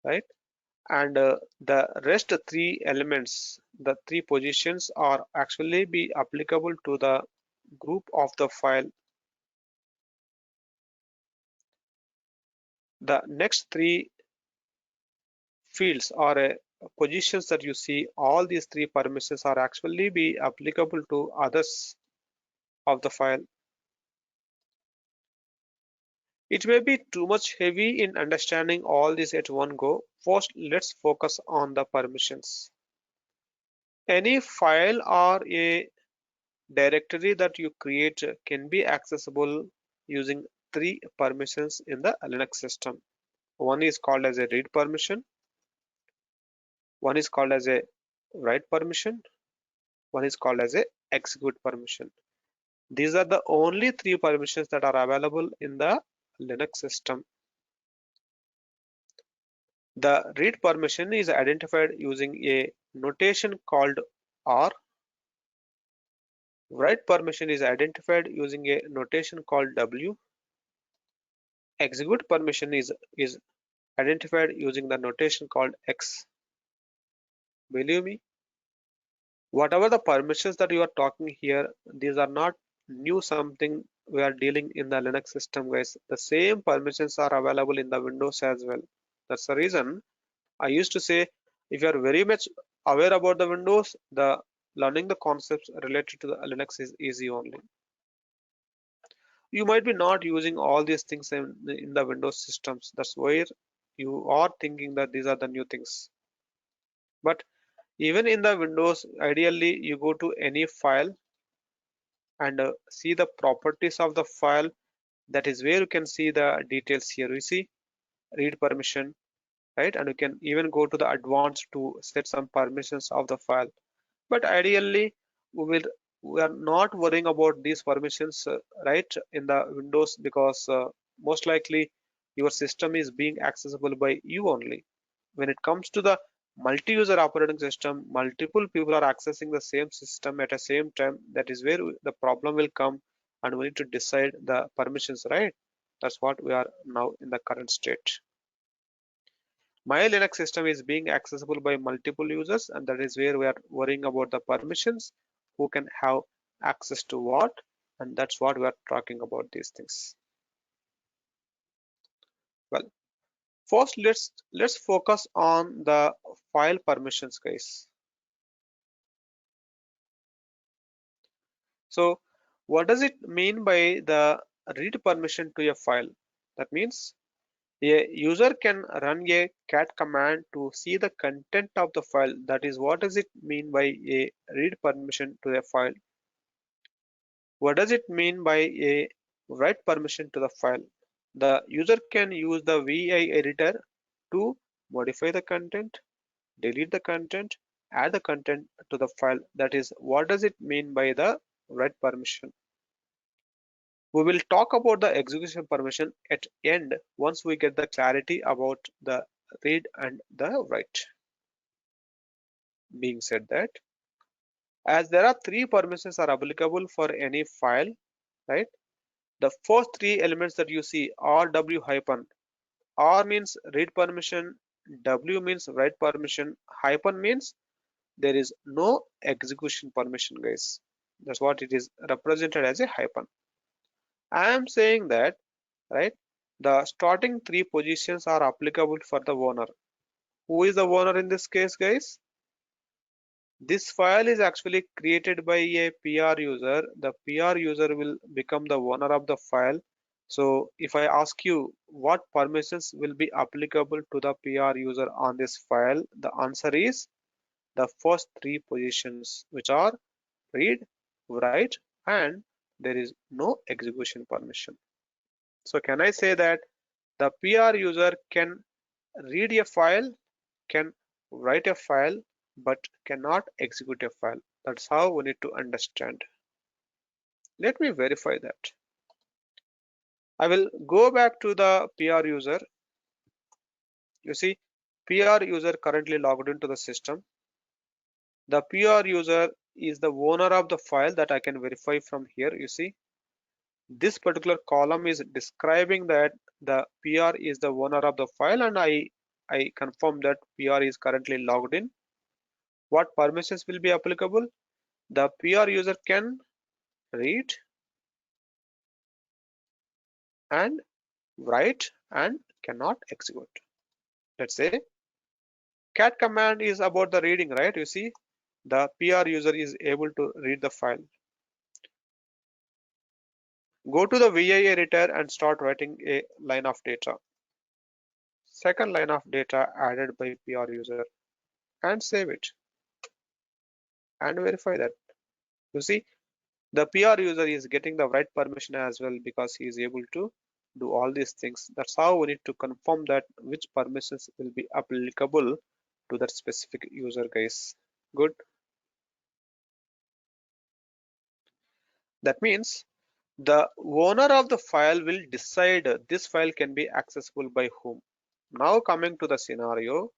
right? And the rest three elements, the three positions are actually be applicable to the group of the file. The next three fields or positions that you see, all these three permissions are actually be applicable to others of the file. It may be too much heavy in understanding all this at one go. First, let's focus on the permissions. Any file or a directory that you create can be accessible using three permissions in the Linux system. One is called as a read permission, one is called as a write permission, one is called as a execute permission. These are the only three permissions that are available in the Linux system. The read permission is identified using a notation called R. Write permission is identified using a notation called W. Execute permission is identified using the notation called X. Believe me, whatever the permissions that you are talking here, these are not new something we are dealing in the Linux system, guys. The same permissions are available in the Windows as well. That's the reason I used to say, if you are very much aware about the Windows, the learning the concepts related to the Linux is easy only. You might be not using all these things in the Windows systems. That's where you are thinking that these are the new things. But even in the Windows, ideally you go to any file and see the properties of the file. That is where you can see the details here. You see read permission, right? And you can even go to the advanced to set some permissions of the file. But ideally, we are not worrying about these permissions, right, in the Windows, because most likely your system is being accessible by you only. When it comes to the multi-user operating system, multiple people are accessing the same system at the same time. That is where the problem will come, and we need to decide the permissions, right? That's what we are now in the current state. My Linux system is being accessible by multiple users, and that is where we are worrying about the permissions, who can have access to what, and that's what we are talking about these things. Well, first let's focus on the file permissions, guys. So what does it mean by the read permission to a file? That means a user can run a cat command to see the content of the file. That is, what does it mean by a read permission to a file? What does it mean by a write permission to the file? The user can use the VI editor to modify the content, delete the content, add the content to the file. That is, what does it mean by the write permission? We will talk about the execution permission at end once we get the clarity about the read and the write. Being said that, as there are three permissions are applicable for any file, right? The first three elements that you see are W hyphen. R means read permission, W means write permission, hyphen means there is no execution permission, guys. That's what it is represented as a hyphen. I am saying that, right? The starting three positions are applicable for the owner. Who is the owner in this case, guys? This file is actually created by a PR user. The PR user will become the owner of the file. So if I ask you what permissions will be applicable to the PR user on this file, the answer is the first three positions, which are read, write, and there is no execution permission. So can I say that the PR user can read a file, can write a file, but cannot execute a file? That's how we need to understand. Let me verify that. I will go back to the PR user. You see, PR user currently logged into the system. The PR user is the owner of the file that I can verify from here. You see, this particular column is describing that the PR is the owner of the file, and I confirm that PR is currently logged in. What permissions will be applicable? The PR user can read and write and cannot execute. Let's say cat command is about the reading, right? You see, the PR user is able to read the file. Go to the VI editor and start writing a line of data. Second line of data added by PR user, and save it and verify that. You see, the PR user is getting the right permission as well because he is able to do all these things. That's how we need to confirm that which permissions will be applicable to that specific user, guys. Good. That means the owner of the file will decide this file can be accessible by whom. Now coming to the scenario,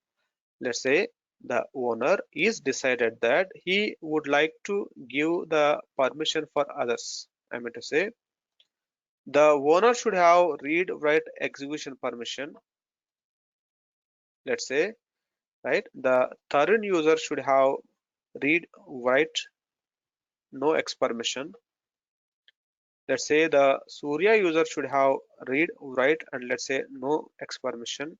let's say the owner is decided that he would like to give the permission for others. I mean to say the owner should have read write execution permission. Let's say, right, the third user should have read write no X permission. Let's say the Surya user should have read write and let's say no X permission,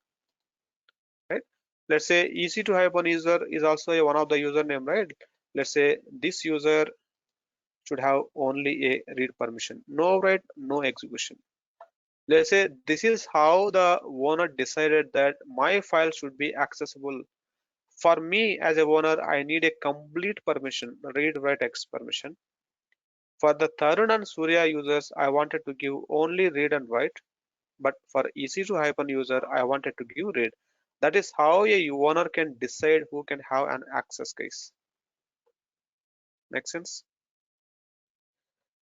right? Let's say EC2 hyphen user is also a one of the username, right? Let's say this user should have only a read permission, no write, no execution. Let's say this is how the owner decided that my file should be accessible. For me as a owner, I need a complete permission, read write X permission. For the Tarun and Surya users, I wanted to give only read and write, but for EC2 hyphen user, I wanted to give read. That is how a owner can decide who can have an access, guys. Make sense?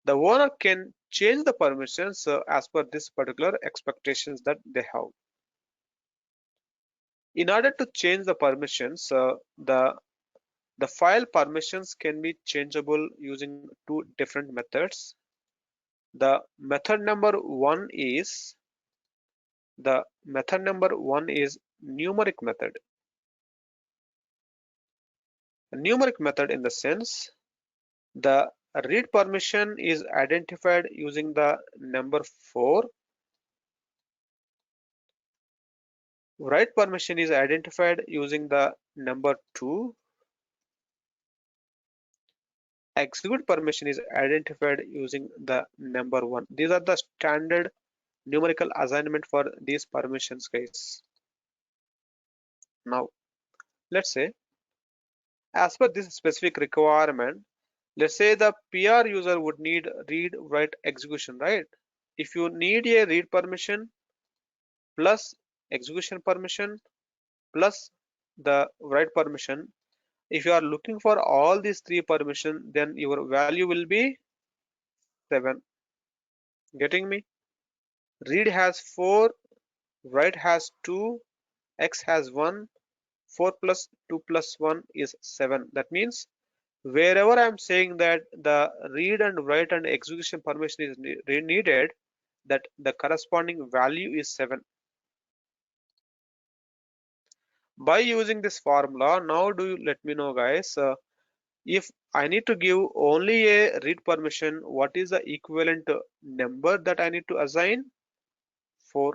The owner can change the permissions as per this particular expectations that they have. In order to change the permissions, the file permissions can be changeable using two different methods. The method number one is numeric method. A numeric method in the sense the read permission is identified using the number 4. Write permission is identified using the number 2. Execute permission is identified using the number 1. These are the standard numerical assignment for these permissions, guys. Now, let's say, as per this specific requirement, let's say the PR user would need read write execution, right? If you need a read permission plus execution permission plus the write permission, if you are looking for all these three permission, then your value will be 7. Getting me? Read has 4, write has 2, X has 1, 4 plus 2 plus 1 is 7. That means wherever I'm saying that the read and write and execution permission is needed, that the corresponding value is 7. By using this formula, now do you let me know, guys, if I need to give only a read permission, what is the equivalent number that I need to assign? 4.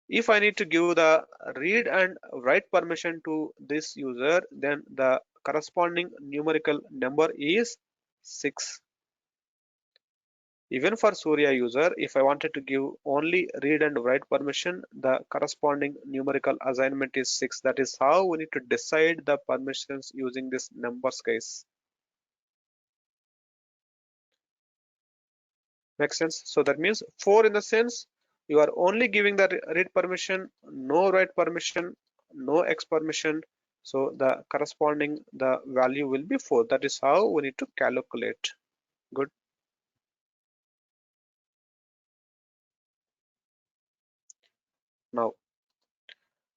If I need to give the read and write permission to this user, then the corresponding numerical number is 6. Even for Surya user, if I wanted to give only read and write permission, the corresponding numerical assignment is 6. That is how we need to decide the permissions using this numbers, guys. Makes sense? So that means 4 in the sense you are only giving the read permission, no write permission, no X permission. So the corresponding the value will be 4. That is how we need to calculate. Good. Now,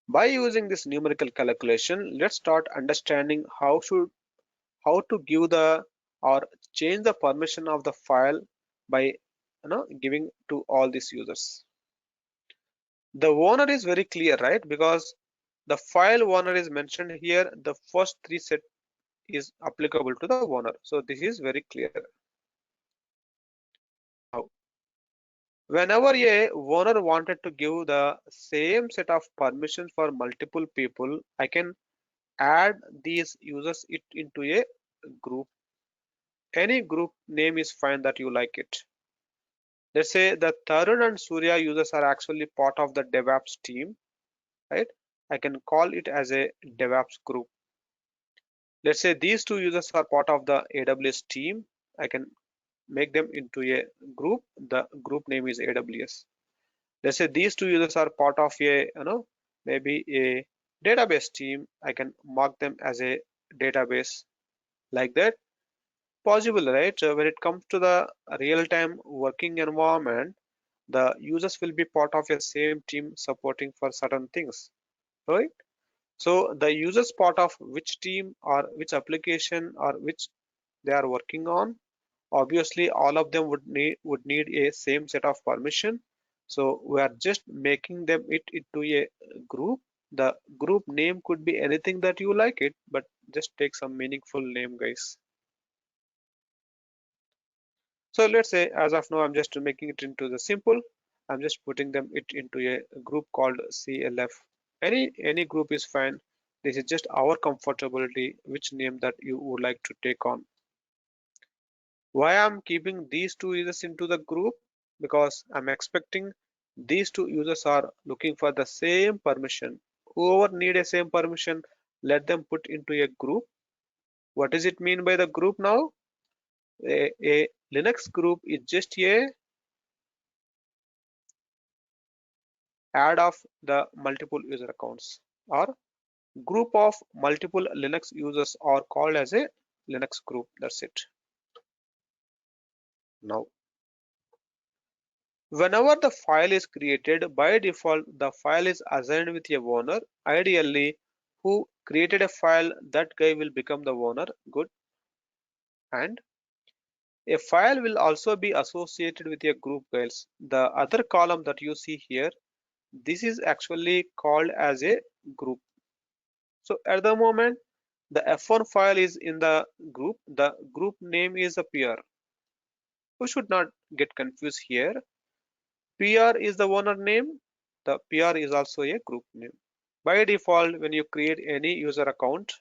by using this numerical calculation, let's start understanding how to give the or change the permission of the file by giving to all these users. The owner is very clear, right? Because the file owner is mentioned here, the first three set is applicable to the owner. So this is very clear. Now, whenever a owner wanted to give the same set of permissions for multiple people, I can add these users it into a group. Any group name is fine that you like it. Let's say the Tarun and Surya users are actually part of the DevOps team, right? I can call it as a DevOps group. Let's say these two users are part of the AWS team. I can make them into a group. The group name is AWS. Let's say these two users are part of a maybe a database team. I can mark them as a database, like that. Possible, right? When it comes to the real-time working environment, the users will be part of a same team supporting for certain things, right? So the users part of which team or which application or which they are working on, obviously all of them would need a same set of permission. So we are just making them it into a group. The group name could be anything that you like it, but just take some meaningful name, guys. So let's say as of now, I'm just making it into the simple. I'm just putting them it into a group called CLF. Any group is fine. This is just our comfortability, which name that you would like to take on. Why I'm keeping these two users into the group? Because I'm expecting these two users are looking for the same permission. Whoever need a same permission, let them put into a group. What does it mean by the group now? A Linux group is just a add of the multiple user accounts, or group of multiple Linux users are called as a Linux group. That's it. Now, whenever the file is created, by default, the file is assigned with a owner. Ideally, who created a file, that guy will become the owner. Good. And a file will also be associated with a group, guys. The other column that you see here, this is actually called as a group. So at the moment, the F1 file is in the group. The group name is a peer. We should not get confused here. PR is the owner name. The PR is also a group name. By default, when you create any user account,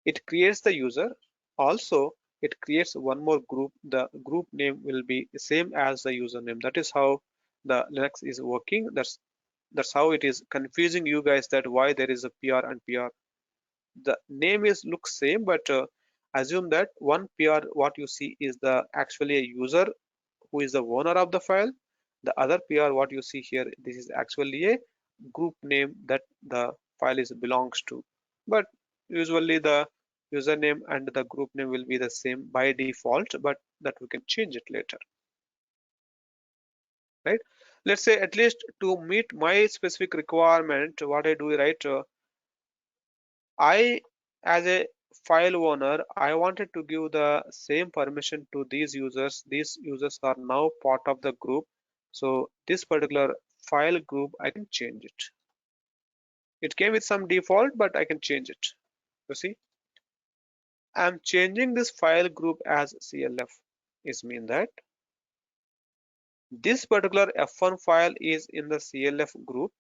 it creates the user. Also, it creates one more group. The group name will be the same as the username. That is how the Linux is working. That's how it is confusing you guys that why there is a PR and PR. The name is looks same, but assume that one PR what you see is the actually a user who is the owner of the file. The other PR what you see here, this is actually a group name that the file is belongs to. But usually the username and the group name will be the same by default, but that we can change it later, right? Let's say at least to meet my specific requirement, what I do, right? I, as a file owner, I wanted to give the same permission to these users. These users are now part of the group. So this particular file group, I can change it. It came with some default, but I can change it. You see, I'm changing this file group as CLF. Is mean that this particular F1 file is in the CLF group.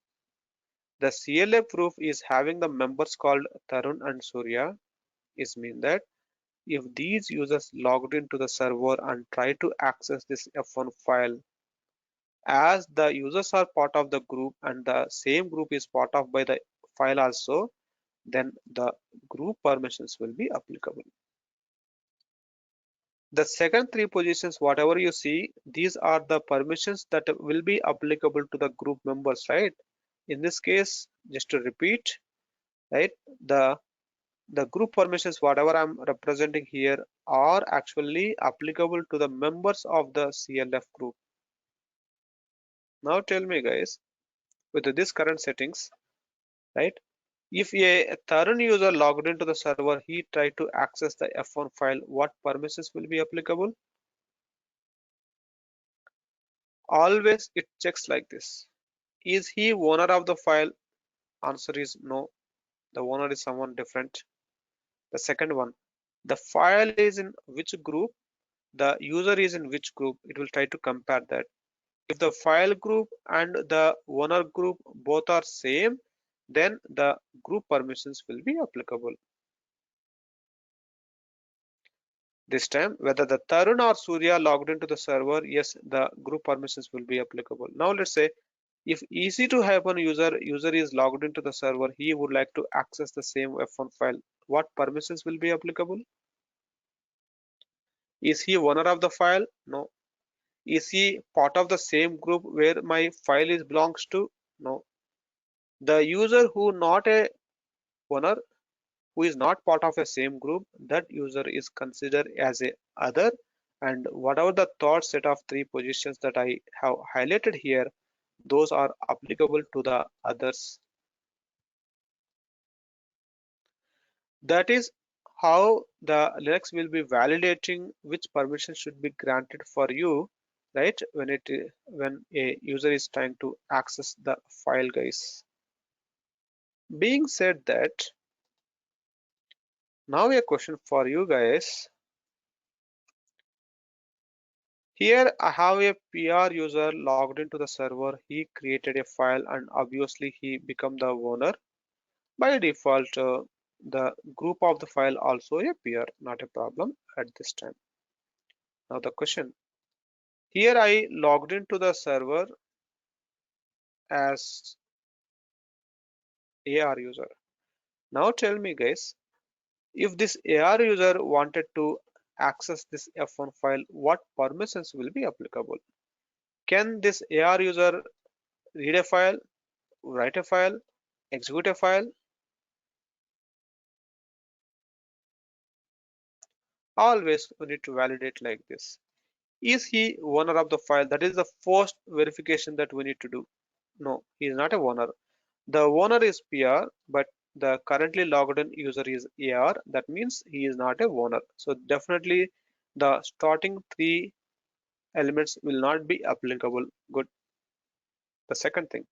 The CLF group is having the members called Tarun and Surya. Is mean that if these users logged into the server and try to access this F1 file, as the users are part of the group and the same group is part of by the file also, then the group permissions will be applicable. The second three positions, whatever you see, these are the permissions that will be applicable to the group members, right? In this case, just to repeat, right, the the group permissions whatever I'm representing here are actually applicable to the members of the CLF group. Now tell me guys, with this current settings, right? If a third user logged into the server, he tried to access the F1 file, what permissions will be applicable? Always it checks like this. Is he owner of the file? Answer is no. The owner is someone different. The second one, the file is in which group? The user is in which group? It will try to compare that. If the file group and the owner group both are same, then the group permissions will be applicable. This time, whether the Tarun or Surya logged into the server, yes, the group permissions will be applicable. Now let's say if easy to happen user is logged into the server, he would like to access the same F1 file. What permissions will be applicable? Is he owner of the file? No. Is he part of the same group where my file is belongs to? No. The user who not a owner, who is not part of a same group, that user is considered as a other, and whatever the third set of three positions that I have highlighted here, those are applicable to the others. That is how the Linux will be validating which permission should be granted for you, right? When a user is trying to access the file, guys. Being said that, now a question for you guys. Here I have a PR user logged into the server. He created a file and obviously he become the owner. By default, the group of the file also a PR, not a problem at this time. Now the question, here I logged into the server as AR user. Now tell me guys, if this AR user wanted to access this F1 file, what permissions will be applicable? Can this AR user read a file, write a file, execute a file? Always we need to validate like this. Is he owner of the file? That is the first verification that we need to do. No, he is not a owner. The owner is PR, but the currently logged in user is AR. That means he is not a owner. So definitely the starting three elements will not be applicable. Good. The second thing,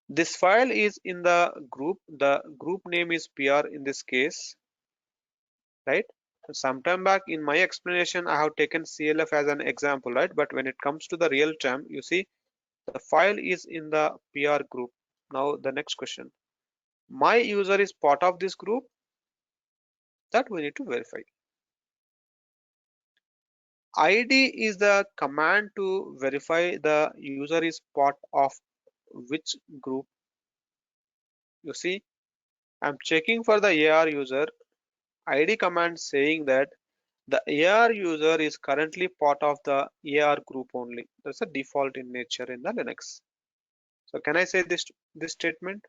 this file is in the group. The group name is PR in this case, right? Sometime back in my explanation, I have taken CLF as an example, right? But when it comes to the real time, you see the file is in the PR group. Now the next question, my user is part of this group, that we need to verify. ID is the command to verify the user is part of which group. You see, I'm checking for the AR user. ID command saying that the AR user is currently part of the AR group only. That's a default in nature in the Linux. So can I say this statement?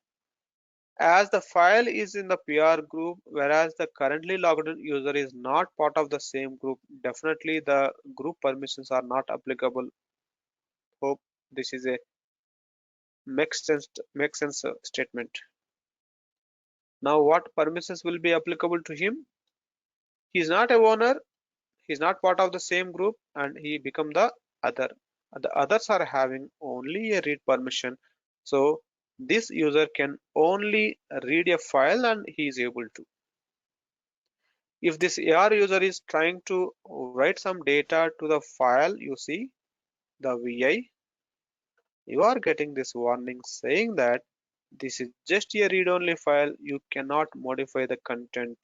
As the file is in the PR group, whereas the currently logged in user is not part of the same group, definitely the group permissions are not applicable. Hope this is a makes sense statement. Now what permissions will be applicable to him? He is not a owner, he is not part of the same group, and he become the other. The others are having only a read permission. So this user can only read a file and he is able to. If this AR user is trying to write some data to the file, you see the VI, you are getting this warning saying that this is just a read-only file, you cannot modify the content.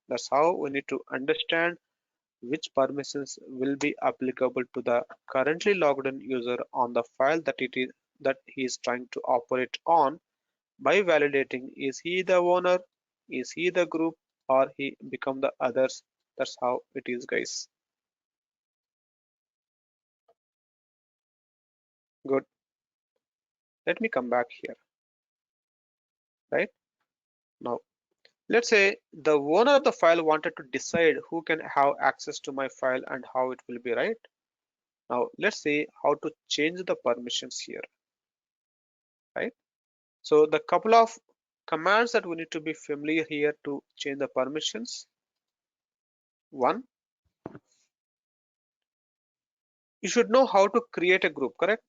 That's how we need to understand which permissions will be applicable to the currently logged in user on the file that he is trying to operate on by validating is he the owner, is he the group, or he become the others. That's how it is, guys. Good. Let me come back here, right? Now, let's say the owner of the file wanted to decide who can have access to my file and how it will be, right? Now, let's see how to change the permissions here. right? So the couple of commands that we need to be familiar here to change the permissions. One, you should know how to create a group, correct?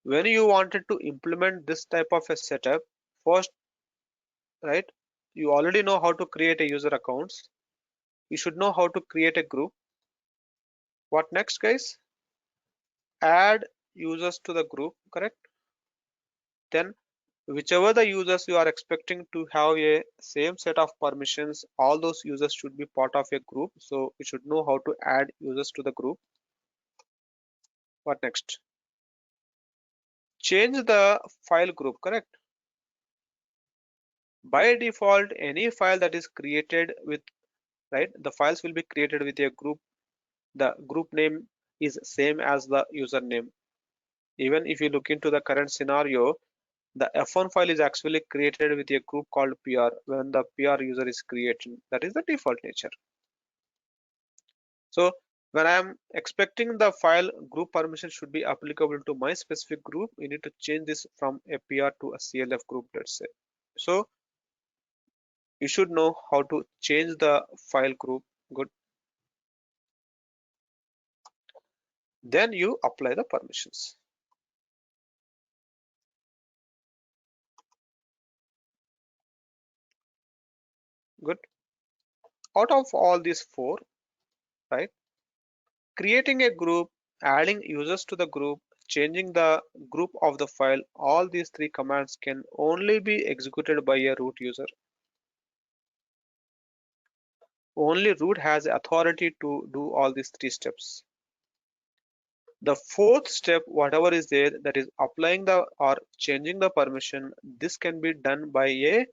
When you wanted to implement this type of a setup, first, right, you already know how to create a user accounts. You should know how to create a group. What next, guys? Add users to the group, correct? Then whichever the users you are expecting to have a same set of permissions, all those users should be part of a group. So you should know how to add users to the group. What next? Change the file group, correct? By default, any file that is created with, right, the files will be created with a group. The group name is same as the username. Even if you look into the current scenario, the F1 file is actually created with a group called PR when the PR user is created. That is the default nature. So when I am expecting the file group permission should be applicable to my specific group, we need to change this from a PR to a CLF group, let's say. So you should know how to change the file group. Good. Then you apply the permissions. Good. Out of all these four, right? Creating a group, adding users to the group, changing the group of the file, all these three commands can only be executed by a root user. Only root has authority to do all these three steps. The fourth step, whatever is there, that is applying the or changing the permission, this can be done by a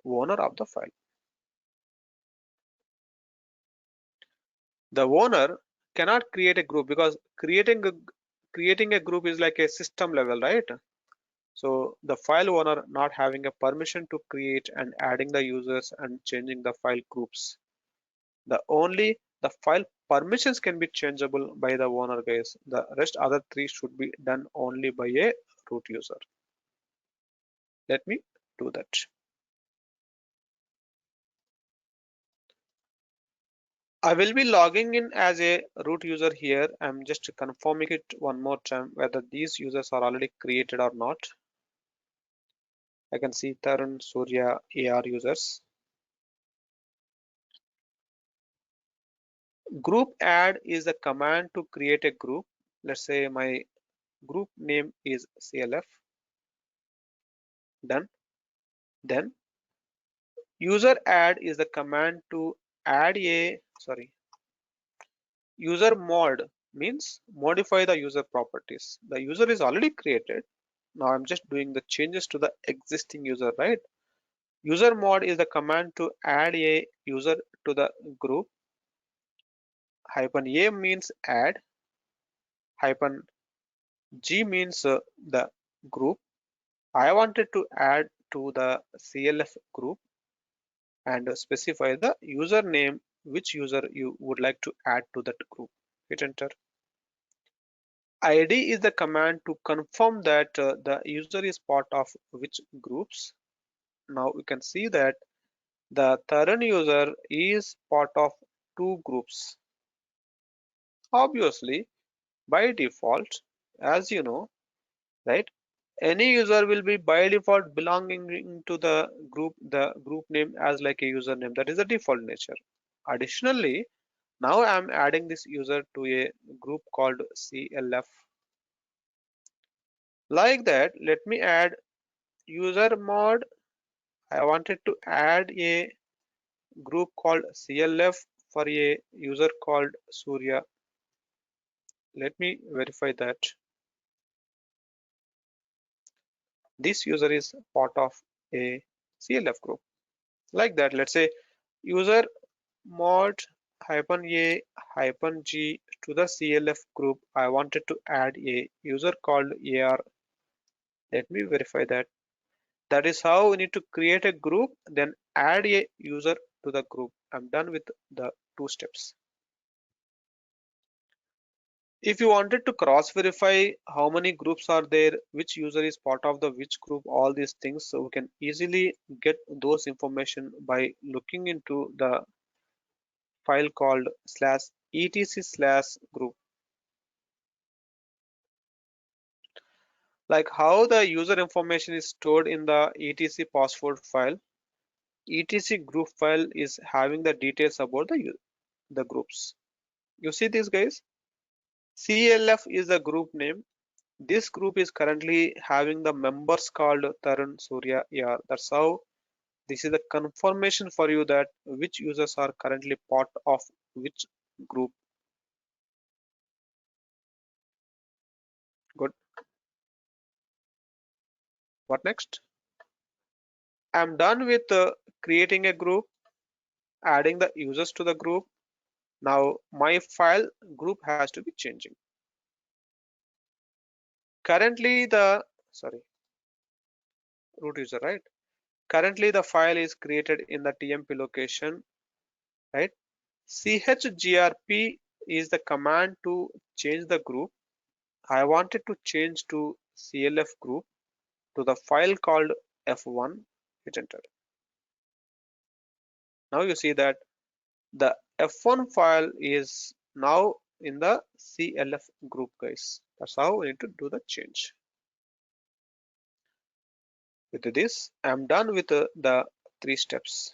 owner of the file. The owner cannot create a group because creating a group is like a system level, right? So the file owner not having a permission to create and adding the users and changing the file groups. The file permissions can be changeable by the owner, guys. The rest other three should be done only by a root user. Let me do that. I will be logging in as a root user here. I'm just confirming it one more time whether these users are already created or not. I can see Tarun, Surya, AR users. Group add is a command to create a group. Let's say my group name is CLF. Done. Then user add is the command to add a, sorry, user mod means modify the user properties. The user is already created. Now I'm just doing the changes to the existing user, right? User mod is the command to add a user to the group. Hyphen a means add. Hyphen g means the group. I wanted to add to the CLF group and specify the username, which user you would like to add to that group. Hit enter. ID is the command to confirm that the user is part of which groups. Now we can see that the current user is part of two groups. Obviously, by default, as you know, right? Any user will be by default belonging to the group name as like a username. That is the default nature. Additionally, now I'm adding this user to a group called CLF. Like that, let me add user mod. I wanted to add a group called CLF for a user called Surya. Let me verify that this user is part of a CLF group. Like that, let's say user mod hyphen a hyphen g to the CLF group. I wanted to add a user called AR. Let me verify that. That is how we need to create a group, then add a user to the group. I'm done with the two steps. If you wanted to cross verify how many groups are there, which user is part of the which group, all these things, so we can easily get those information by looking into the file called /etc/group. Like how the user information is stored in the etc password file, etc group file is having the details about the groups. You see this, guys? CLF is the group name. This group is currently having the members called Tarun, Surya, AR. That's how this is the confirmation for you that which users are currently part of which group. Good. What next? I'm done with creating a group, adding the users to the group. Now my file group has to be changing. Currently the, sorry, root user, right? Currently the file is created in the TMP location, right? chgrp is the command to change the group. I wanted to change to CLF group to the file called F1. Hit enter. Now you see that the F1 file is now in the CLF group, guys. That's how we need to do the change. With this, I'm done with the three steps.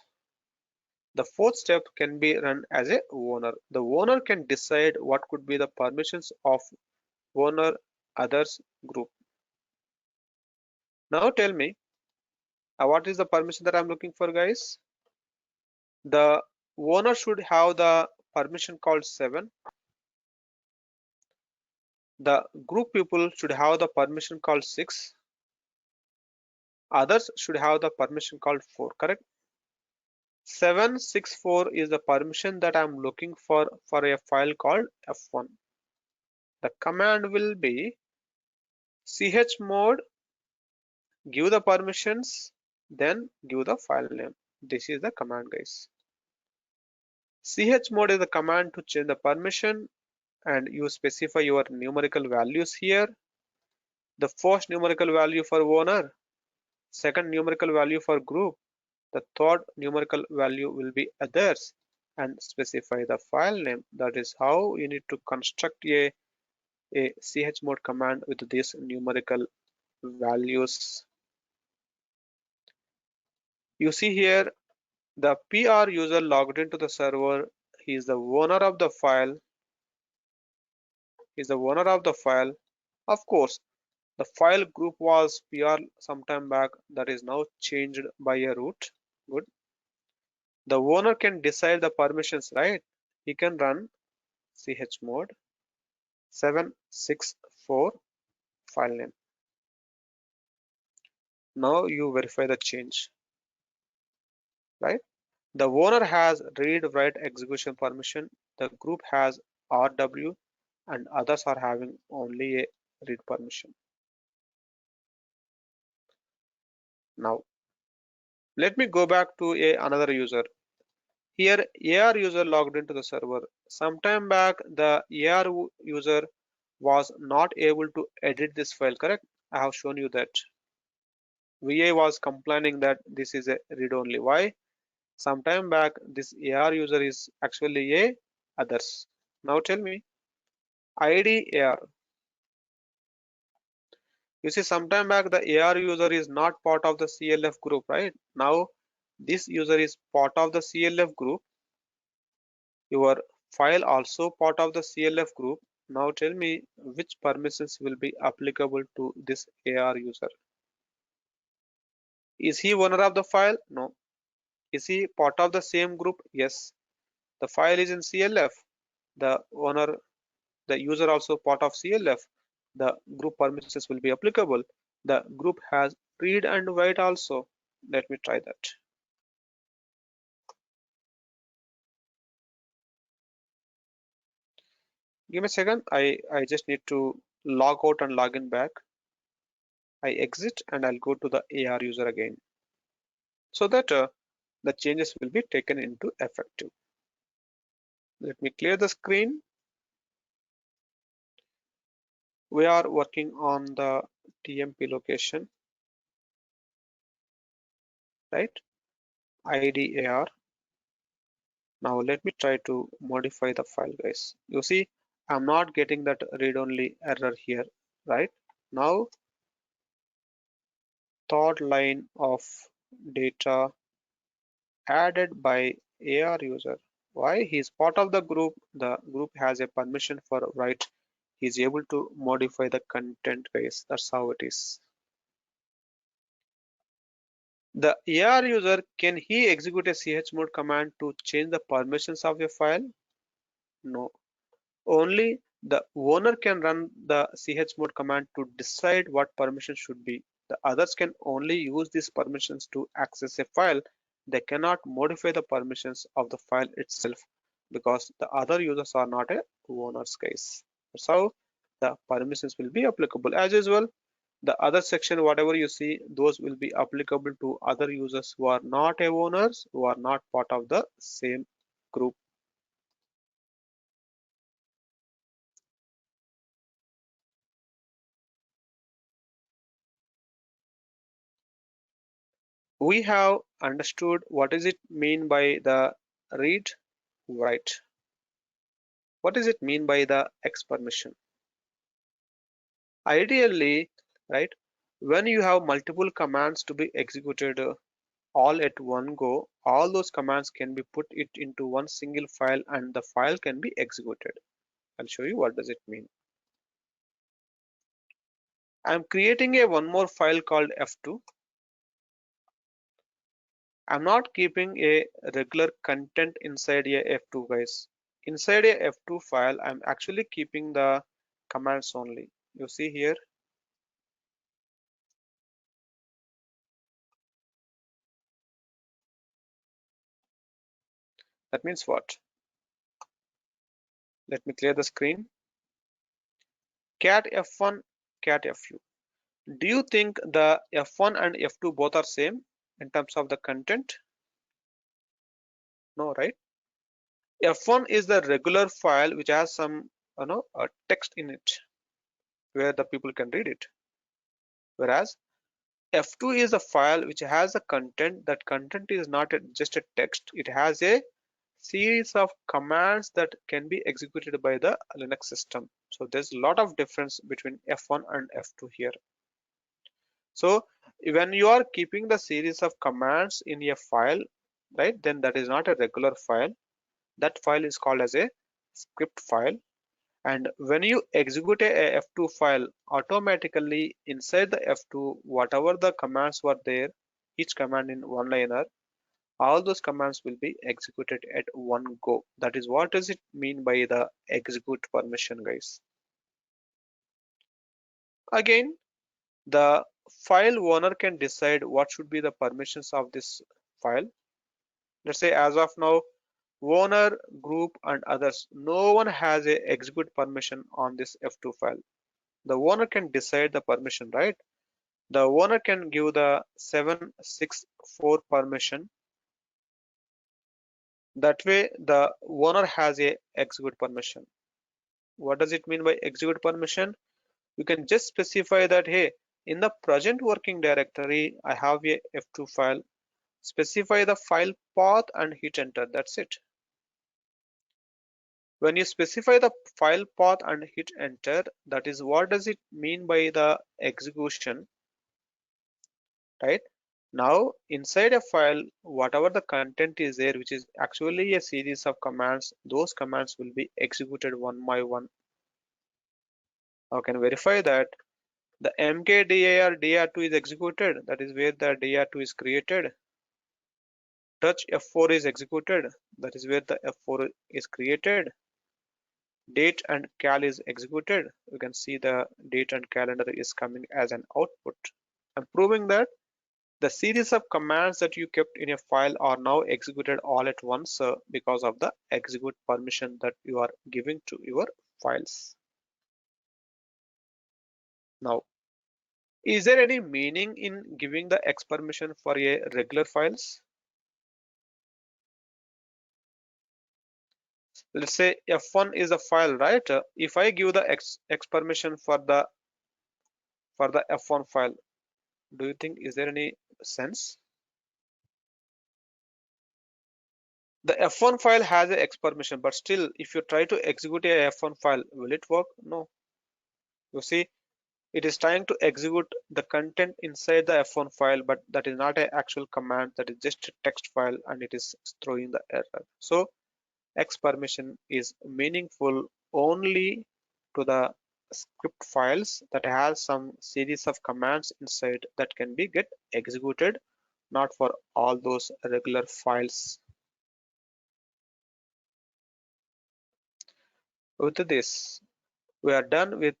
The fourth step can be run as a owner. The owner can decide what could be the permissions of owner others group. Now tell me, what is the permission that I'm looking for, guys? The owner should have the permission called 7. The group people should have the permission called 6. Others should have the permission called 4, correct? 764 is the permission that I'm looking for a file called F1. The command will be chmod, give the permissions, then give the file name. This is the command, guys. Chmod is the command to change the permission, and you specify your numerical values here. The first numerical value for owner, second numerical value for group, the third numerical value will be others, and specify the file name. That is how you need to construct a chmod command with these numerical values. You see here the PR user logged into the server. He is the owner of the file. Is the owner of the file. Of course, the file group was PR sometime back, that is now changed by a root. Good. The owner can decide the permissions, right? He can run chmod 764 file name. Now you verify the change, right? The owner has read write execution permission. The group has RW and others are having only a read permission. Now let me go back to another user. Here AR user logged into the server. Sometime back the AR user was not able to edit this file, correct? I have shown you that. VA was complaining that this is a read only. Why? Sometime back this AR user is actually a others. Now tell me, ID AR. You see, sometime back the AR user is not part of the CLF group, right? Now this user is part of the CLF group. Your file also part of the CLF group. Now tell me which permissions will be applicable to this AR user. Is he owner of the file? No. Is he part of the same group? Yes. The file is in CLF. The owner, the user also part of CLF. The group permissions will be applicable. The group has read and write also. Let me try that. Give me a second. I just need to log out and log in back. I exit and I'll go to the AR user again, so that the changes will be taken into effective. Let me clear the screen. We are working on the TMP location, right? IDAR. Now let me try to modify the file, guys. You see, I'm not getting that read-only error here, right? Now, third line of data added by AR user. Why? He's part of the group. The group has a permission for write. He's able to modify the content, guys. That's how it is. The AR user, can he execute a chmod command to change the permissions of a file? No. Only the owner can run the chmod command to decide what permission should be. The others can only use these permissions to access a file. They cannot modify the permissions of the file itself because the other users are not a owner's case. That's how the permissions will be applicable. As usual, the other section, whatever you see, those will be applicable to other users who are not a owners, who are not part of the same group. We have understood what does it mean by the read write. What does it mean by the X permission? Ideally, right, when you have multiple commands to be executed all at one go, all those commands can be put it into one single file and the file can be executed. I'll show you what does it mean. I'm creating a one more file called F2. I'm not keeping a regular content inside a F2, guys. Inside a F2 file, I'm actually keeping the commands only. You see here, that means what? Let me clear the screen. Cat F1, cat Fu. Do you think the F1 and F2 both are same in terms of the content? No, right? F1 is the regular file which has some text in it where the people can read it. Whereas F2 is a file which has a content. That content is not just a text. It has a series of commands that can be executed by the Linux system. So there's a lot of difference between F1 and F2 here. So when you are keeping the series of commands in a file, right, then that is not a regular file. That file is called as a script file. And when you execute a F2 file, automatically inside the F2, whatever the commands were there, each command in one liner, all those commands will be executed at one go. That is what does it mean by the execute permission, guys. Again, the file owner can decide what should be the permissions of this file. Let's say as of now, owner, group, and others, no one has a execute permission on this F2 file. The owner can decide the permission, right? The owner can give the 764 permission. That way, the owner has a execute permission. What does it mean by execute permission? You can just specify that, hey, in the present working directory, I have a F2 file. Specify the file path and hit enter. That's it. When you specify the file path and hit enter, that is what does it mean by the execution, right? Now inside a file, whatever the content is there, which is actually a series of commands, those commands will be executed one by one. Now can verify that the mkdir dir2 is executed. That is where the dir2 is created. Touch F4 is executed. That is where the F4 is created. Date and cal is executed. You can see the date and calendar is coming as an output. I'm proving that the series of commands that you kept in a file are now executed all at once because of the execute permission that you are giving to your files. Now, is there any meaning in giving the X permission for a regular files? let's say f1 is a file, right? If I give the x permission for the f1 file, do you think is there any sense? The f1 file has a x permission, but still if you try to execute a f1 file, will it work? No. You see, it is trying to execute the content inside the f1 file, but that is not an actual command, that is just a text file, and it is throwing the error. So X permission is meaningful only to the script files that has some series of commands inside that can be get executed, not for all those regular files. With this, we are done with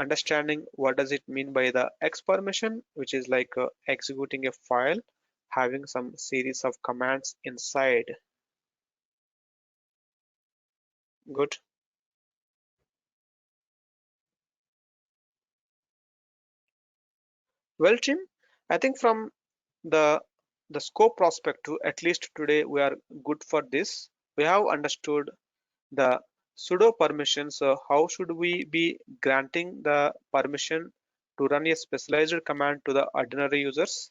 understanding what does it mean by the X permission, which is like executing a file having some series of commands inside. Good. Well, Tim, I think from the scope perspective, at least today we are good for this. We have understood the sudo permissions. How should we be granting the permission to run a specialized command to the ordinary users?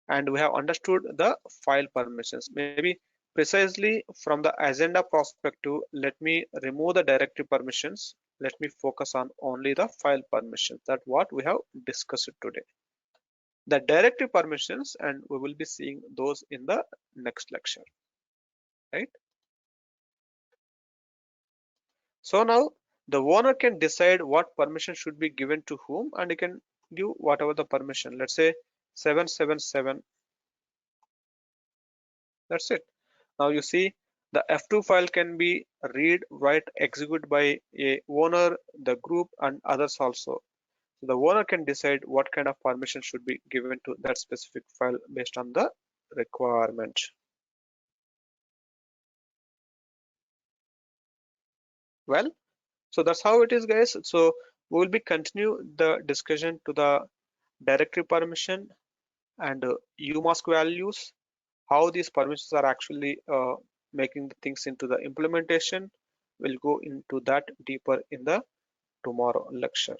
And we have understood the file permissions. Maybe precisely from the agenda perspective, let me remove the directory permissions. Let me focus on only the file permissions. That's what we have discussed today. The directory permissions, and we will be seeing those in the next lecture, right? So now the owner can decide what permission should be given to whom, and he can give whatever the permission. Let's say 777. That's it. Now you see the f2 file can be read, write, execute by a owner, the group, and others also. So the owner can decide what kind of permission should be given to that specific file based on the requirement. Well, so that's how it is, guys. So we will be continue the discussion to the directory permission and umask values, how these permissions are actually making the things into the implementation. We'll go into that deeper in the tomorrow lecture.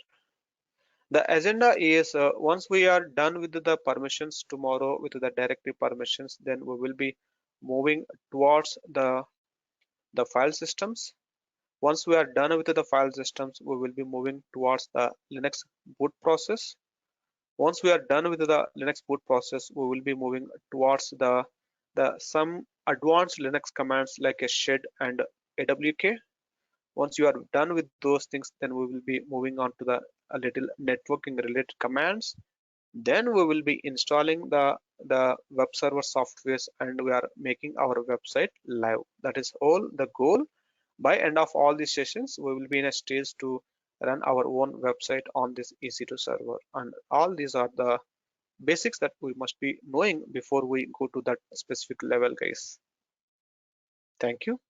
The agenda is once we are done with the permissions tomorrow with the directory permissions, then we will be moving towards the file systems. Once we are done with the file systems, we will be moving towards the Linux boot process. Once we are done with the Linux boot process, we will be moving towards the some advanced Linux commands like a shed and EDUeki. Once you are done with those things, then we will be moving on to the a little networking related commands. Then we will be installing the web server softwares and we are making our website live. That is all the goal. By end of all these sessions, we will be in a stage to run our own website on this EC2 server. And all these are the basics that we must be knowing before we go to that specific level, guys. Thank you.